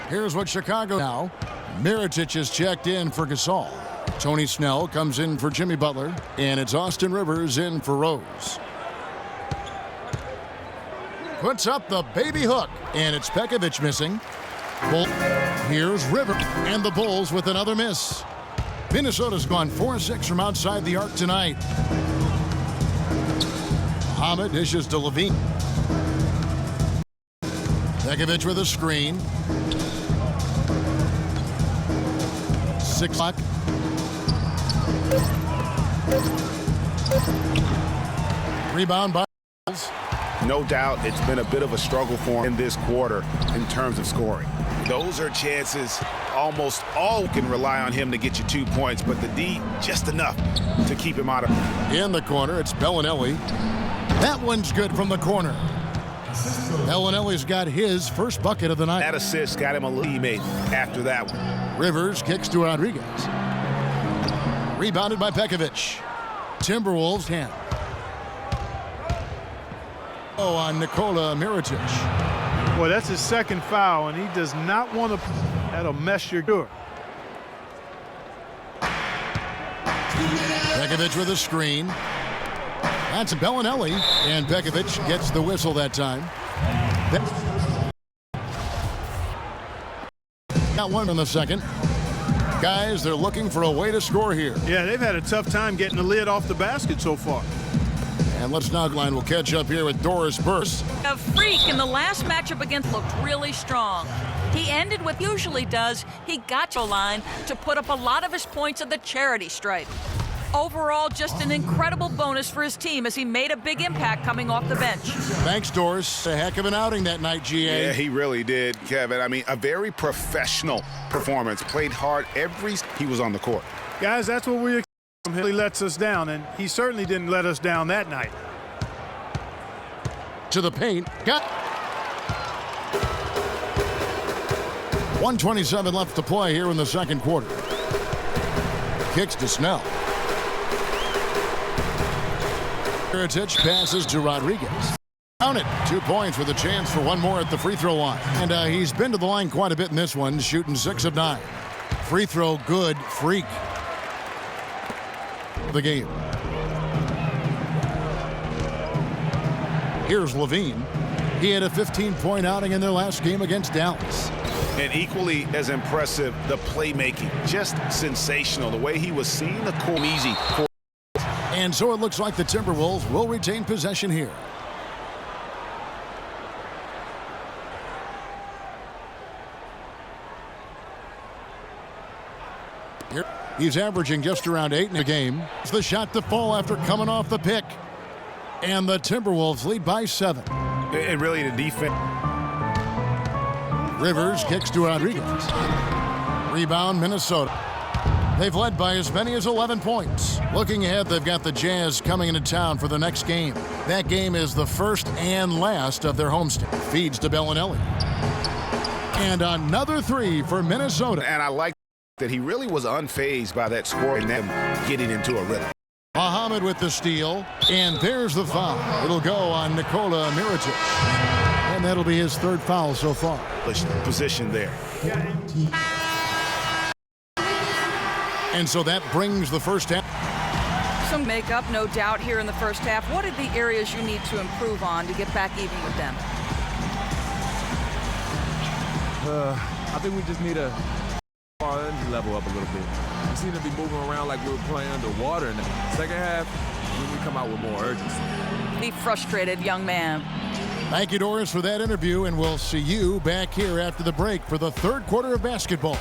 Here's what Chicago now. Mirotic is checked in for Gasol. Tony Snell comes in for Jimmy Butler, and it's Austin Rivers in for Rose. Puts up the baby hook, and it's Pekovic missing. Here's Rivers, and the Bulls with another miss. Minnesota's gone 4-6 from outside the arc tonight. Muhammad dishes to Levine. Pekovic with a screen. 6 o'clock. Rebound by Bulls. No doubt it's been a bit of a struggle for him in this quarter in terms of scoring. Those are chances almost all can rely on him to get you 2 points, but the D just enough to keep him out of. In the corner, it's Bellinelli. That one's good from the corner. Bellinelli's got his first bucket of the night. That assist got him a teammate after that one. Rivers kicks to Rodriguez. Rebounded by Pekovic. Timberwolves hand. Oh, on Nikola Mirotic. Boy, that's his second foul, and he does not want to. That'll mess your door. Pekovic with a screen. That's Bellinelli, and Pekovic gets the whistle that time. Got one in the second. Guys, they're looking for a way to score here. Yeah, they've had a tough time getting the lid off the basket so far. And Let's Nogline will catch up here with Doris Burst. A Freak in the last matchup against looked really strong. He ended what he usually does. He got to the line to put up a lot of his points at the charity stripe. Overall, just an incredible bonus for his team as he made a big impact coming off the bench. Thanks, Doris. A heck of an outing that night, GA. Yeah, he really did, Kevin. I mean, a very professional performance. Played hard he was on the court. Guys, that's what we expect from him. He lets us down, and he certainly didn't let us down that night. To the paint. Got 1:27 left to play here in the second quarter. Kicks to Snell. Mirotic passes to Rodriguez. Count it. 2 points with a chance for one more at the free throw line. And he's been to the line quite a bit in this one, shooting 6 of 9. Free throw good. Freak. The game. Here's Levine. He had a 15-point outing in their last game against Dallas. And equally as impressive, the playmaking. Just sensational. The way he was seeing the court easy. And so it looks like the Timberwolves will retain possession here. He's averaging just around 8 in a game. It's the shot to fall after coming off the pick. And the Timberwolves lead by 7. And really the defense. Rivers kicks to Rodriguez. Rebound, Minnesota. They've led by as many as 11 points. Looking ahead, they've got the Jazz coming into town for the next game. That game is the first and last of their homestand. Feeds to Bellinelli. And another 3 for Minnesota. And I like that he really was unfazed by that score and them getting into a rhythm. Muhammad with the steal, and there's the foul. It'll go on Nikola Mirotic, and that'll be his 3rd foul so far. Position there. And so that brings the first half. Some makeup, no doubt, here in the first half. What are the areas you need to improve on to get back even with them? I think we just need to our energy level up a little bit. We seem to be moving around like we were playing underwater in the second half. When we come out with more urgency. The frustrated young man. Thank you, Doris, for that interview, and we'll see you back here after the break for the 3rd quarter of basketball.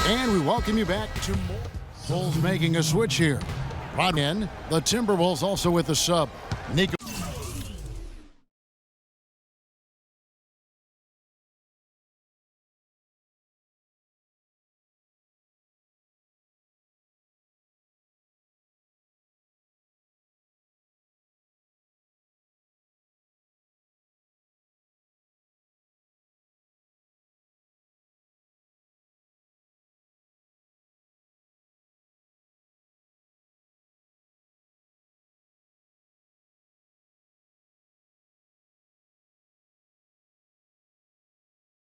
And we welcome you back to more. Bulls making a switch here. Rodman, the Timberwolves also with the sub. Nico.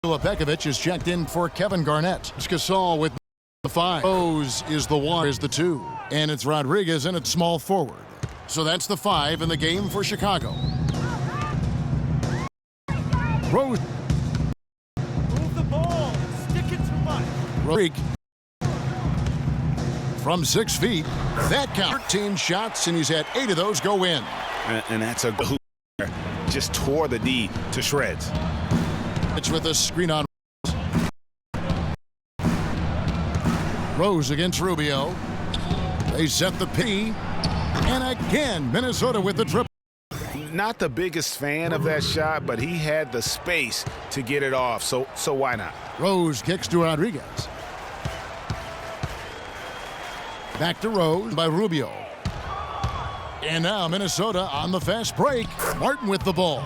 Pekovic is checked in for Kevin Garnett. It's Gasol with the 5. Rose is the 1, is the 2. And it's Rodriguez in at small forward. So that's the 5 in the game for Chicago. Rose. Move the ball. Stick it to Mike. Rodriguez. From 6 feet. That count. 13 shots, and he's had 8 of those go in. And that's a hoop. Just tore the D to shreds. It's with a screen on. Rose against Rubio. They set the P. And again, Minnesota with the triple. Not the biggest fan of that shot, but he had the space to get it off, so why not? Rose kicks to Rodriguez. Back to Rose by Rubio. And now Minnesota on the fast break. Martin with the ball.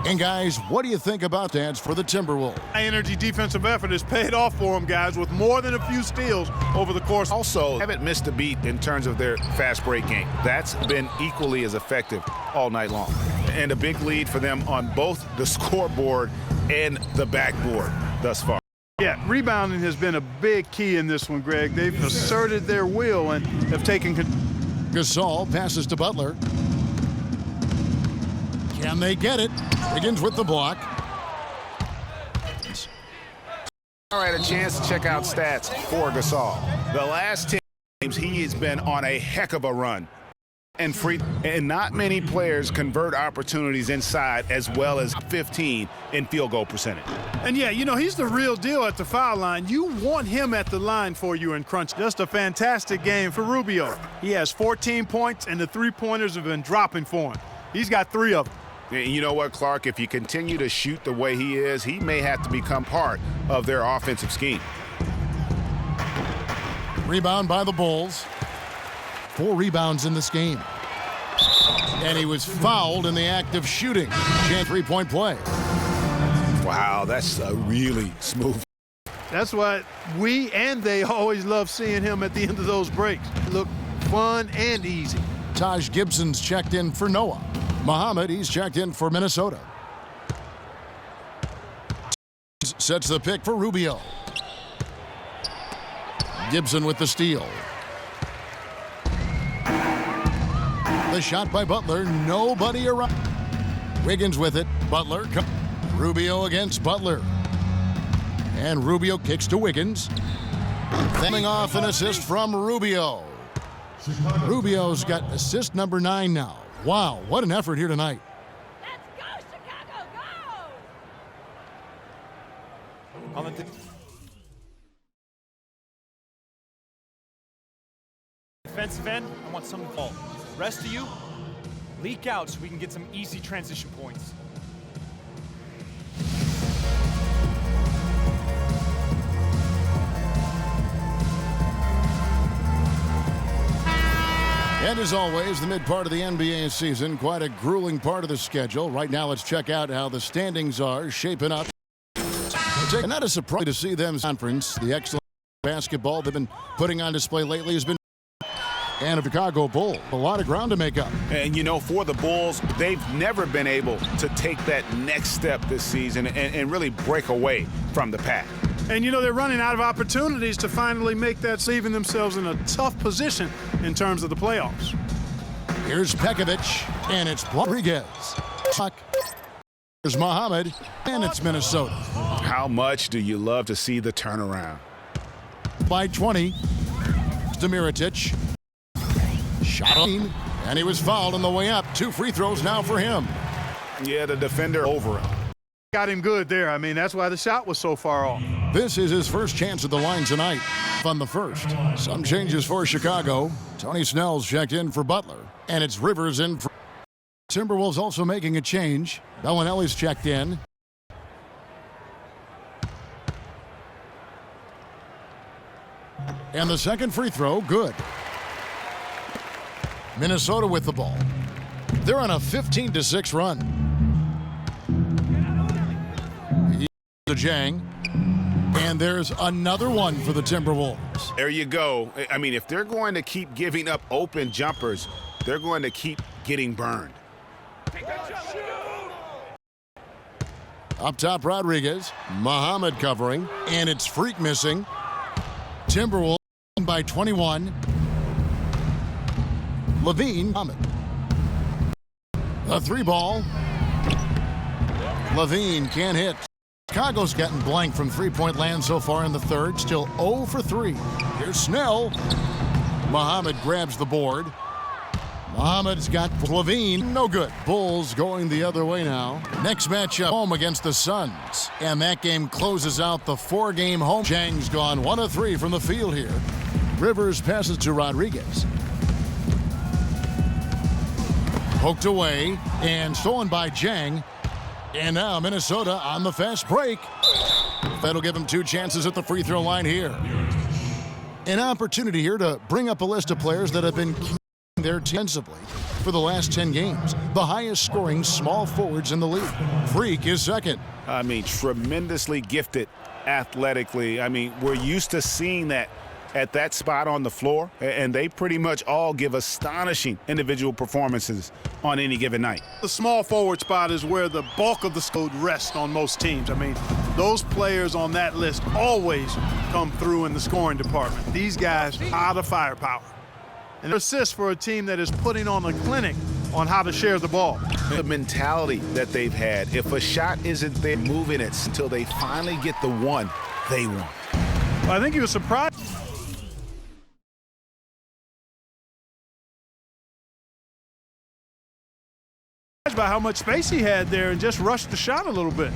And guys, what do you think about that for the Timberwolves? High energy defensive effort has paid off for them, guys, with more than a few steals over the course. Also, haven't missed a beat in terms of their fast break game. That's been equally as effective all night long. And a big lead for them on both the scoreboard and the backboard thus far. Yeah, rebounding has been a big key in this one, Greg. They've asserted their will and have taken control. Gasol passes to Butler. Can they get it? Begins with the block. All right, a chance to check out stats for Gasol. The last 10 games, he has been on a heck of a run. And not many players convert opportunities inside as well as 15 in field goal percentage. And yeah, you know, he's the real deal at the foul line. You want him at the line for you in crunch. Just a fantastic game for Rubio. He has 14 points, and the three-pointers have been dropping for him. He's got 3 of them. And you know what, Clark? If you continue to shoot the way he is, he may have to become part of their offensive scheme. Rebound by the Bulls. 4 rebounds in this game. And he was fouled in the act of shooting. Chance 3-point play. Wow, that's a really smooth. That's why we and they always love seeing him at the end of those breaks. Look fun and easy. Taj Gibson's checked in for Noah. Muhammad, he's checked in for Minnesota. Sets the pick for Rubio. Gibson with the steal. The shot by Butler, nobody around. Wiggins with it, Butler. Rubio against Butler. And Rubio kicks to Wiggins. Coming off an assist from Rubio. Rubio's got assist number 9 now. Wow, what an effort here tonight. Let's go, Chicago, go! On the defensive end, I want some ball. Rest of you, leak out so we can get some easy transition points. And as always, the mid part of the NBA season, quite a grueling part of the schedule. Right now, let's check out how the standings are shaping up. And not a surprise to see them conference. The excellent basketball they've been putting on display lately has been and a Chicago Bull. A lot of ground to make up. And, you know, for the Bulls, they've never been able to take that next step this season and really break away from the pack. And, you know, they're running out of opportunities to finally make that, leaving themselves in a tough position in terms of the playoffs. Here's Pekovic, and it's Rodriguez. Here's Muhammad, and it's Minnesota. How much do you love to see the turnaround? By 20, Mirotic. Shot on, and he was fouled on the way up. 2 free throws now for him. Yeah, the defender over him. Got him good there. I mean, that's why the shot was so far off. This is his first chance at the line tonight. On the first. Some changes for Chicago. Tony Snell's checked in for Butler, and it's Rivers in for Timberwolves also making a change. Bellinelli's checked in. And the second free throw, good. Minnesota with the ball. They're on a 15-6 run. To Jang. And there's another one for the Timberwolves. There you go. I mean, if they're going to keep giving up open jumpers, they're going to keep getting burned. Up top, Rodriguez. Muhammad covering. And it's Freak missing. Timberwolves by 21. Levine. Muhammad. A 3-ball. Levine can't hit. Chicago's gotten blank from three-point land so far in the third. Still 0 for 3. Here's Snell. Muhammad grabs the board. Muhammad's got Levine. No good. Bulls going the other way now. Next matchup, home against the Suns. And that game closes out the 4-game home. Chang's gone 1 of 3 from the field here. Rivers passes to Rodriguez. Poked away and stolen by Jang. And now Minnesota on the fast break. That'll give them 2 chances at the free throw line here. An opportunity here to bring up a list of players that have been keeping their defensively for the last 10 games. The highest scoring small forwards in the league. Freak is second. I mean, tremendously gifted athletically. I mean, we're used to seeing that at that spot on the floor, and they pretty much all give astonishing individual performances on any given night. The small forward spot is where the bulk of the squad rests on most teams. I mean, those players on that list always come through in the scoring department. These guys are the firepower. And assist for a team that is putting on a clinic on how to share the ball. The mentality that they've had, if a shot isn't there, moving it until they finally get the one they want. I think he was surprised. By how much space he had there and just rushed the shot a little bit.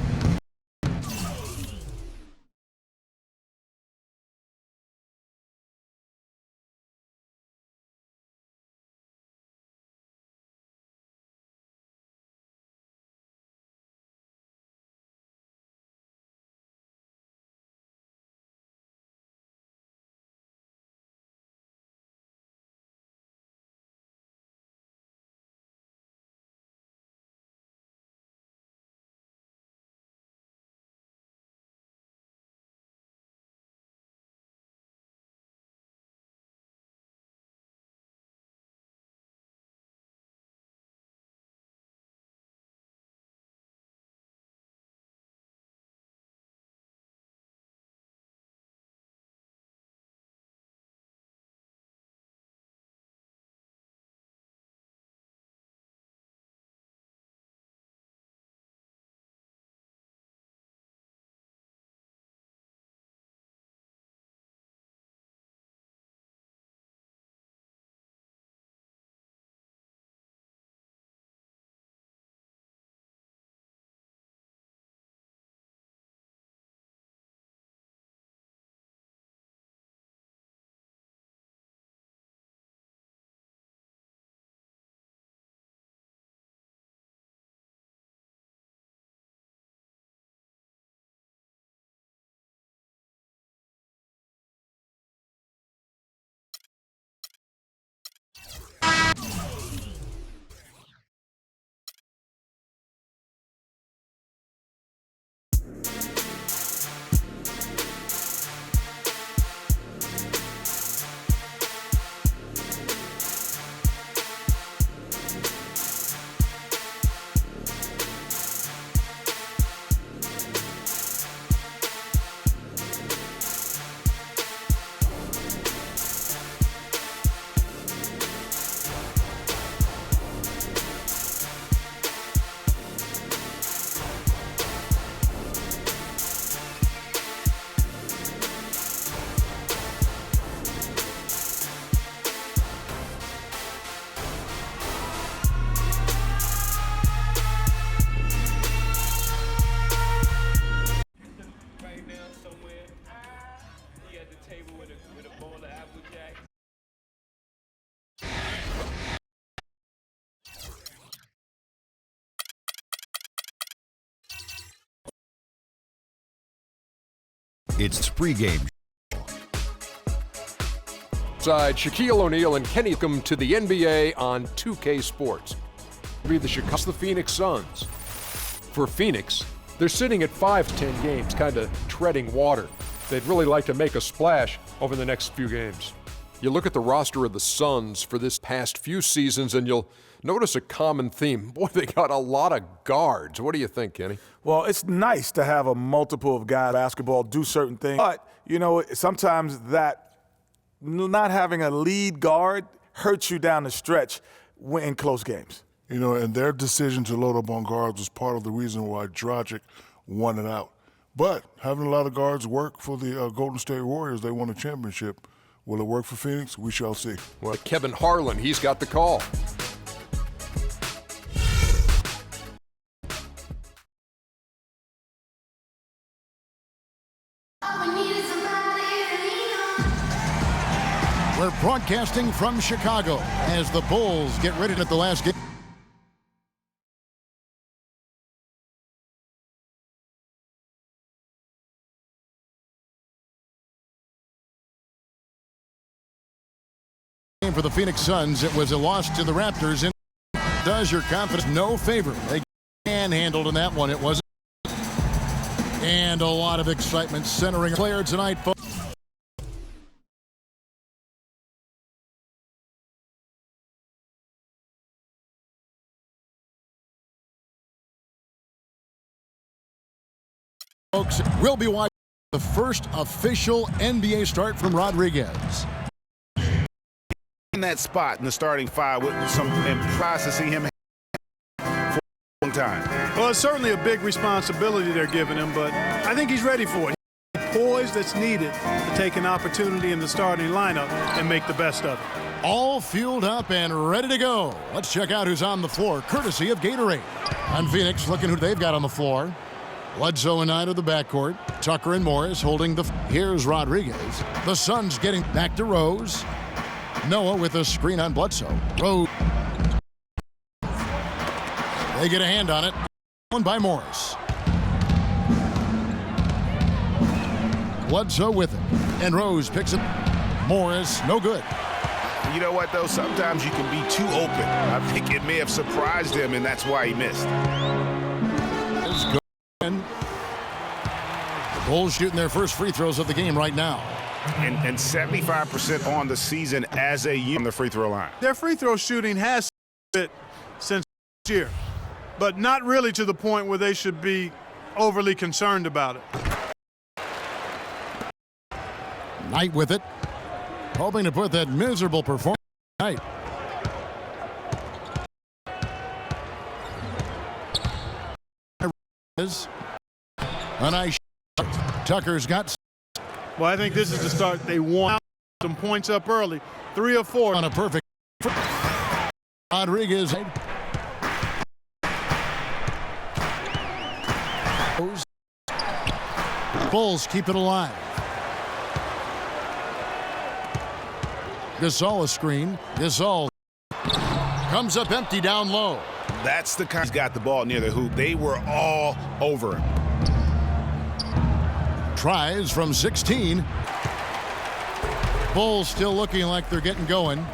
It's pregame. Side Shaquille O'Neal and Kenny come to the NBA on 2K Sports. Be the Phoenix Suns. For Phoenix, they're sitting at 5-10 games, kind of treading water. They'd really like to make a splash over the next few games. You look at the roster of the Suns for this past few seasons, and you'll notice a common theme. Boy, they got a lot of guards. What do you think, Kenny? Well, it's nice to have a multiple of guys basketball do certain things. But, you know, sometimes that not having a lead guard hurts you down the stretch in close games. You know, and their decision to load up on guards was part of the reason why Dragic won it out. But having a lot of guards work for the Golden State Warriors, they won a championship. Will it work for Phoenix? We shall see. Well, Kevin Harlan, he's got the call. We're broadcasting from Chicago as the Bulls get ready at the last game. For the Phoenix Suns, it was a loss to the Raptors. And does your confidence no favor? They handled in that one. It wasn't. And a lot of excitement centering player tonight, folks. Folks, we'll be watching the first official NBA start from Rodriguez. In that spot in the starting five with some surprised to see him for a long time. Well, it's certainly a big responsibility they're giving him, but I think he's ready for it. He's poised that's needed to take an opportunity in the starting lineup and make the best of it. All fueled up and ready to go. Let's check out who's on the floor, courtesy of Gatorade. On Phoenix, looking who they've got on the floor. Bledsoe and Knight of the backcourt. Tucker and Morris holding the... Here's Rodriguez. The Suns getting back to Rose. Noah with a screen on Bledsoe. Rose. They get a hand on it. One by Morris. Bledsoe with it. And Rose picks it. Morris, no good. You know what, though? Sometimes you can be too open. I think it may have surprised him, and that's why he missed. Let's go. The Bulls shooting their first free throws of the game right now. And 75% on the season as a year on the free throw line. Their free throw shooting has been since last year, but not really to the point where they should be overly concerned about it. Knight with it, hoping to put that miserable performance tonight. A nice shot. Tucker's got. Well, I think this is the start they want. Some points up early. 3 or 4 on a perfect. Rodriguez. Bulls keep it alive. Gasol a screen. Gasol comes up empty down low. That's the kind. He's got the ball near the hoop. They were all over him. Tries from 16. Bulls still looking like they're getting going.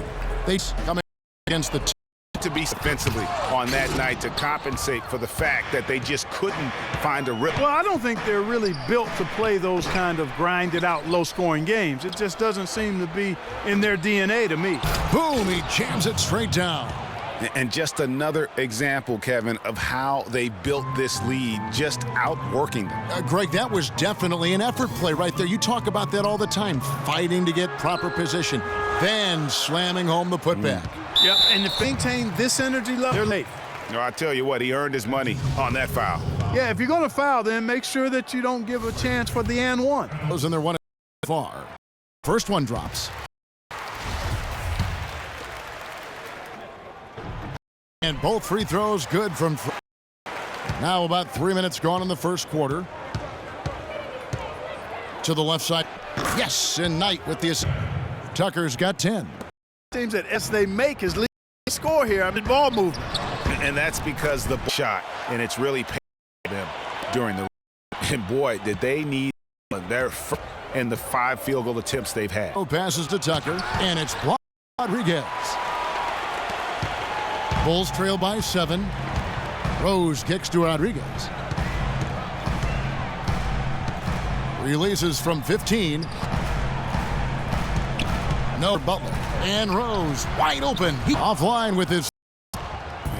They come against the to be defensively on that night to compensate for the fact that they just couldn't find a rip. Well, I don't think they're really built to play those kind of grinded out low-scoring games. It just doesn't seem to be in their DNA to me. Boom, he jams it straight down. And just another example, Kevin, of how they built this lead, just outworking them. Greg, that was definitely an effort play right there. You talk about that all the time, fighting to get proper position, then slamming home the putback. Yep, and if they maintain this energy level, they're late. No, I tell you what, he earned his money on that foul. Yeah, if you're going to foul, then make sure that you don't give a chance for the and one. Those in their one far. First one drops. And both free throws good from. Now about 3 minutes gone in the first quarter. To the left side. Yes, and Knight with the assist. Tucker's got 10. Teams that they make is leading the score here. I mean, ball movement. And that's because the shot, and it's really paid them during the. And boy, did they need their and the 5 field goal attempts they've had. Passes to Tucker, and it's blocked by Rodriguez. Bulls trail by 7. Rose kicks to Rodriguez. Releases from 15. No, Butler. And Rose wide open. He offline with his.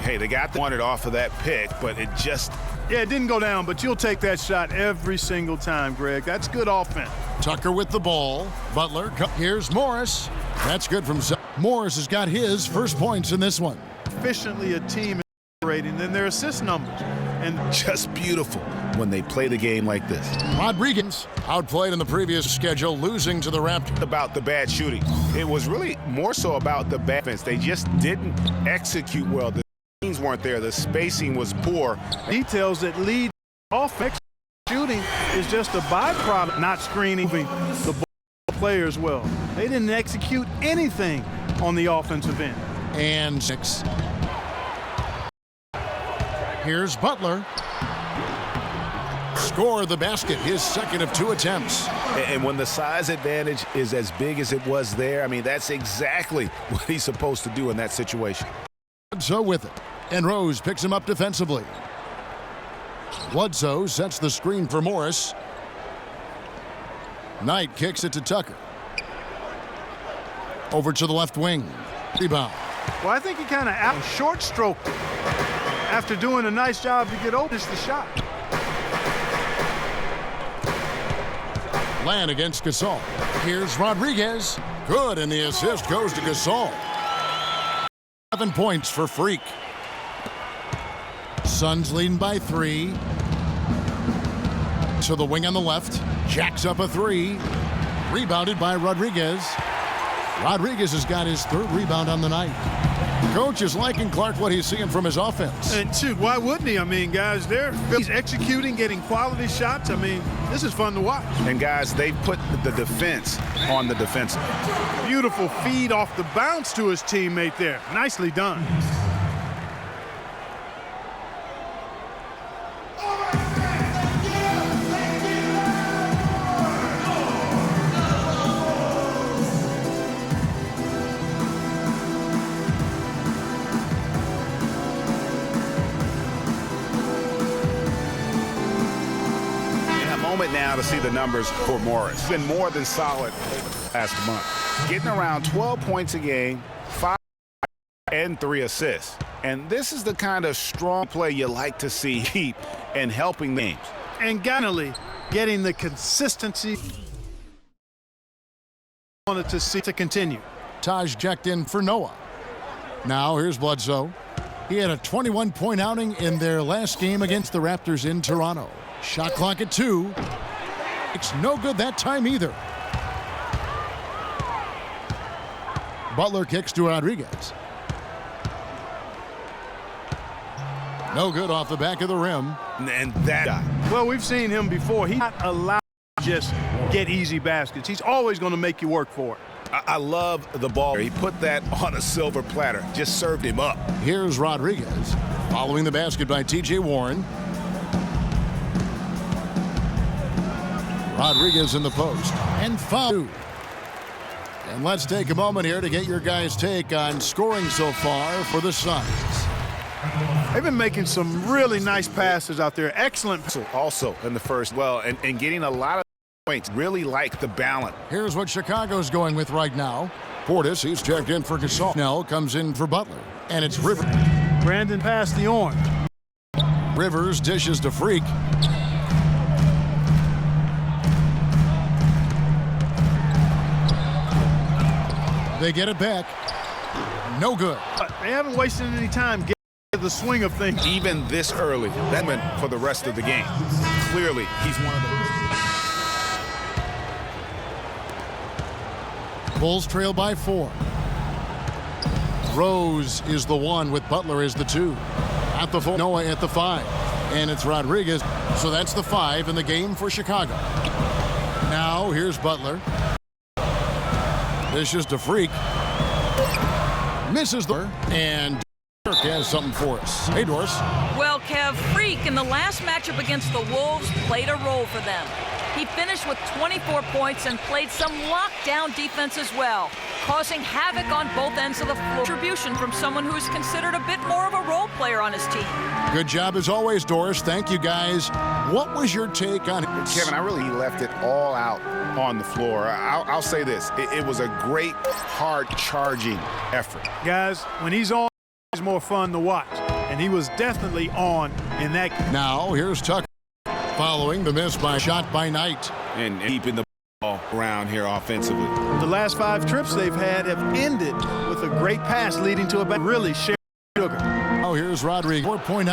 Hey, they got wanted off of that pick, but it just. Yeah, it didn't go down, but you'll take that shot every single time, Greg. That's good offense. Tucker with the ball. Butler. Here's Morris. That's good from Morris has got his first points in this one. Efficiently a team is operating than their assist numbers. And just beautiful when they play the game like this. Rodriguez outplayed in the previous schedule, losing to the Raptors. About the bad shooting. It was really more so about the bad defense. They just didn't execute well. The teams weren't there. The spacing was poor. Details that lead offense. Shooting is just a byproduct, not screening the ball players well. They didn't execute anything on the offensive end. And 6. Here's Butler. Score the basket, his second of 2 attempts. And when the size advantage is as big as it was there, I mean, that's exactly what he's supposed to do in that situation. So with it, and Rose picks him up defensively. Bledsoe sets the screen for Morris. Knight kicks it to Tucker. Over to the left wing. Rebound. Well, I think he kind of short stroked it after doing a nice job to get open. It's the shot. Land against Gasol. Here's Rodriguez. Good, and the assist goes to Gasol. 7 points for Freak. Suns leading by 3. To the wing on the left. Jacks up a 3. Rebounded by Rodriguez. Rodriguez has got his 3rd rebound on the night. Coach is liking Clark what he's seeing from his offense. And shoot, why wouldn't he? I mean, guys, he's executing, getting quality shots. I mean, this is fun to watch. And guys, they put the defense on the defensive. Beautiful feed off the bounce to his teammate there. Nicely done. Now to see the numbers for Morris. It's been more than solid last month. Getting around 12 points a game, 5 and 3 assists. And this is the kind of strong play you like to see keep and helping games. And Ganley getting the consistency wanted to see to continue. Taj checked in for Noah. Now here's Bledsoe. He had a 21-point outing in their last game against the Raptors in Toronto. Shot clock at 2. It's no good that time either. Butler kicks to Rodriguez. No good off the back of the rim. And that. Well, we've seen him before. He's not allowed to just get easy baskets. He's always going to make you work for it. I love the ball. He put that on a silver platter. Just served him up. Here's Rodriguez. Following the basket by T.J. Warren. Rodriguez in the post. And foul. And let's take a moment here to get your guys' take on scoring so far for the Suns. They've been making some really nice passes out there. Excellent. Also in the first, and getting a lot of points. Really like the balance. Here's what Chicago's going with right now. Portis, he's checked in for Gasol. Snell comes in for Butler. And it's Rivers. Brandon passed the orange. Rivers dishes to Freak. They get it back. No good. They haven't wasted any time getting the swing of things. Even this early, that meant for the rest of the game. Clearly, he's one of the. Bulls trail by 4. Rose is the 1 with Butler as the 2. At the 4, Noah at the 5. And it's Rodriguez. So that's the 5 in the game for Chicago. Now here's Butler. This is to Freak. Misses the and Dirk has something for us. Hey, Doris. Well, Kev, Freak in the last matchup against the Wolves played a role for them. He finished with 24 points and played some lockdown defense as well, causing havoc on both ends of the floor. Contribution from someone who's considered a bit more of a role player on his team. Good job as always, Doris. Thank you, guys. What was your take on it? Kevin, I really left it all out on the floor. I'll say this. It was a great, hard charging effort. Guys, when he's on, he's more fun to watch. And he was definitely on in that. Now, here's Tucker following the miss by shot by Knight. And keeping the ball around here offensively. The last 5 trips they've had have ended with a great pass leading to a really shared sugar. Oh, here's Rodriguez. 4-point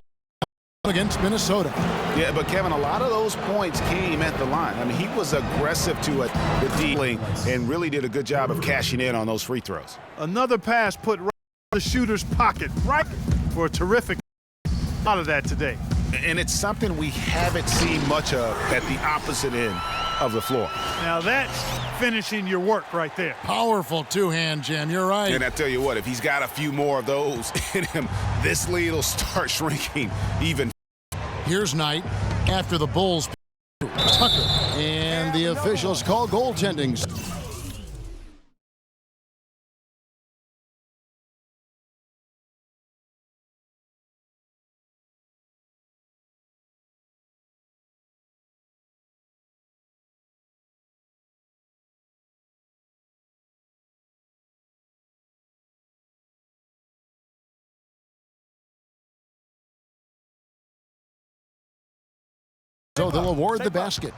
against Minnesota. Yeah, but Kevin, a lot of those points came at the line. I mean, he was aggressive to it with dealing and really did a good job of cashing in on those free throws. Another pass put right in the shooter's pocket, right for a terrific out of that today. And it's something we haven't seen much of at the opposite end of the floor. Now that's finishing your work right there. Powerful two-hand jam, you're right. And I tell you what, if he's got a few more of those in him, this lead will start shrinking even. Here's Knight after the Bulls. Tucker. And the officials call goaltending. So they'll award the basket.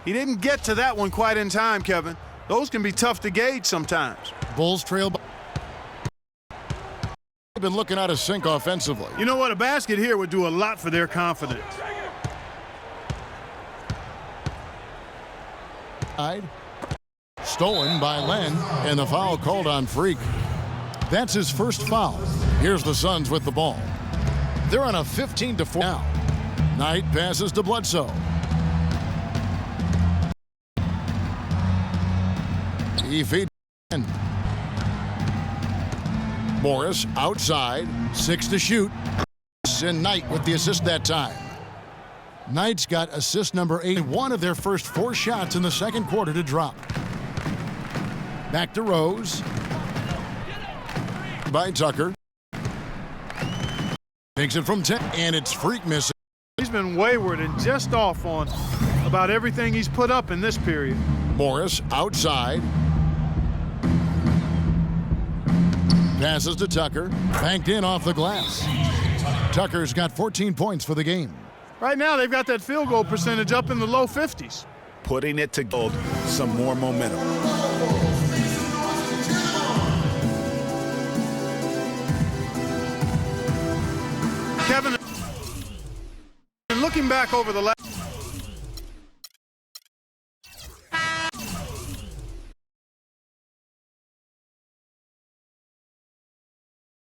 He didn't get to that one quite in time, Kevin. Those can be tough to gauge sometimes. Bulls trail. They've been looking out of sync offensively. You know what? A basket here would do a lot for their confidence. Stolen by Len, and the foul called on Freak. That's his first foul. Here's the Suns with the ball. They're on a 15-4 now. Knight passes to Bledsoe. He feeds in. Morris outside, 6 to shoot. And Knight with the assist that time. Knight's got assist number 8, one of their first 4 shots in the second quarter to drop. Back to Rose. By Tucker. Takes it from 10, and it's Freak missing. He's been wayward and just off on about everything he's put up in this period. Morris outside. Passes to Tucker. Banked in off the glass. Tucker's got 14 points for the game. Right now, they've got that field goal percentage up in the low 50s. Putting it to build some more momentum. Kevin, looking back over the last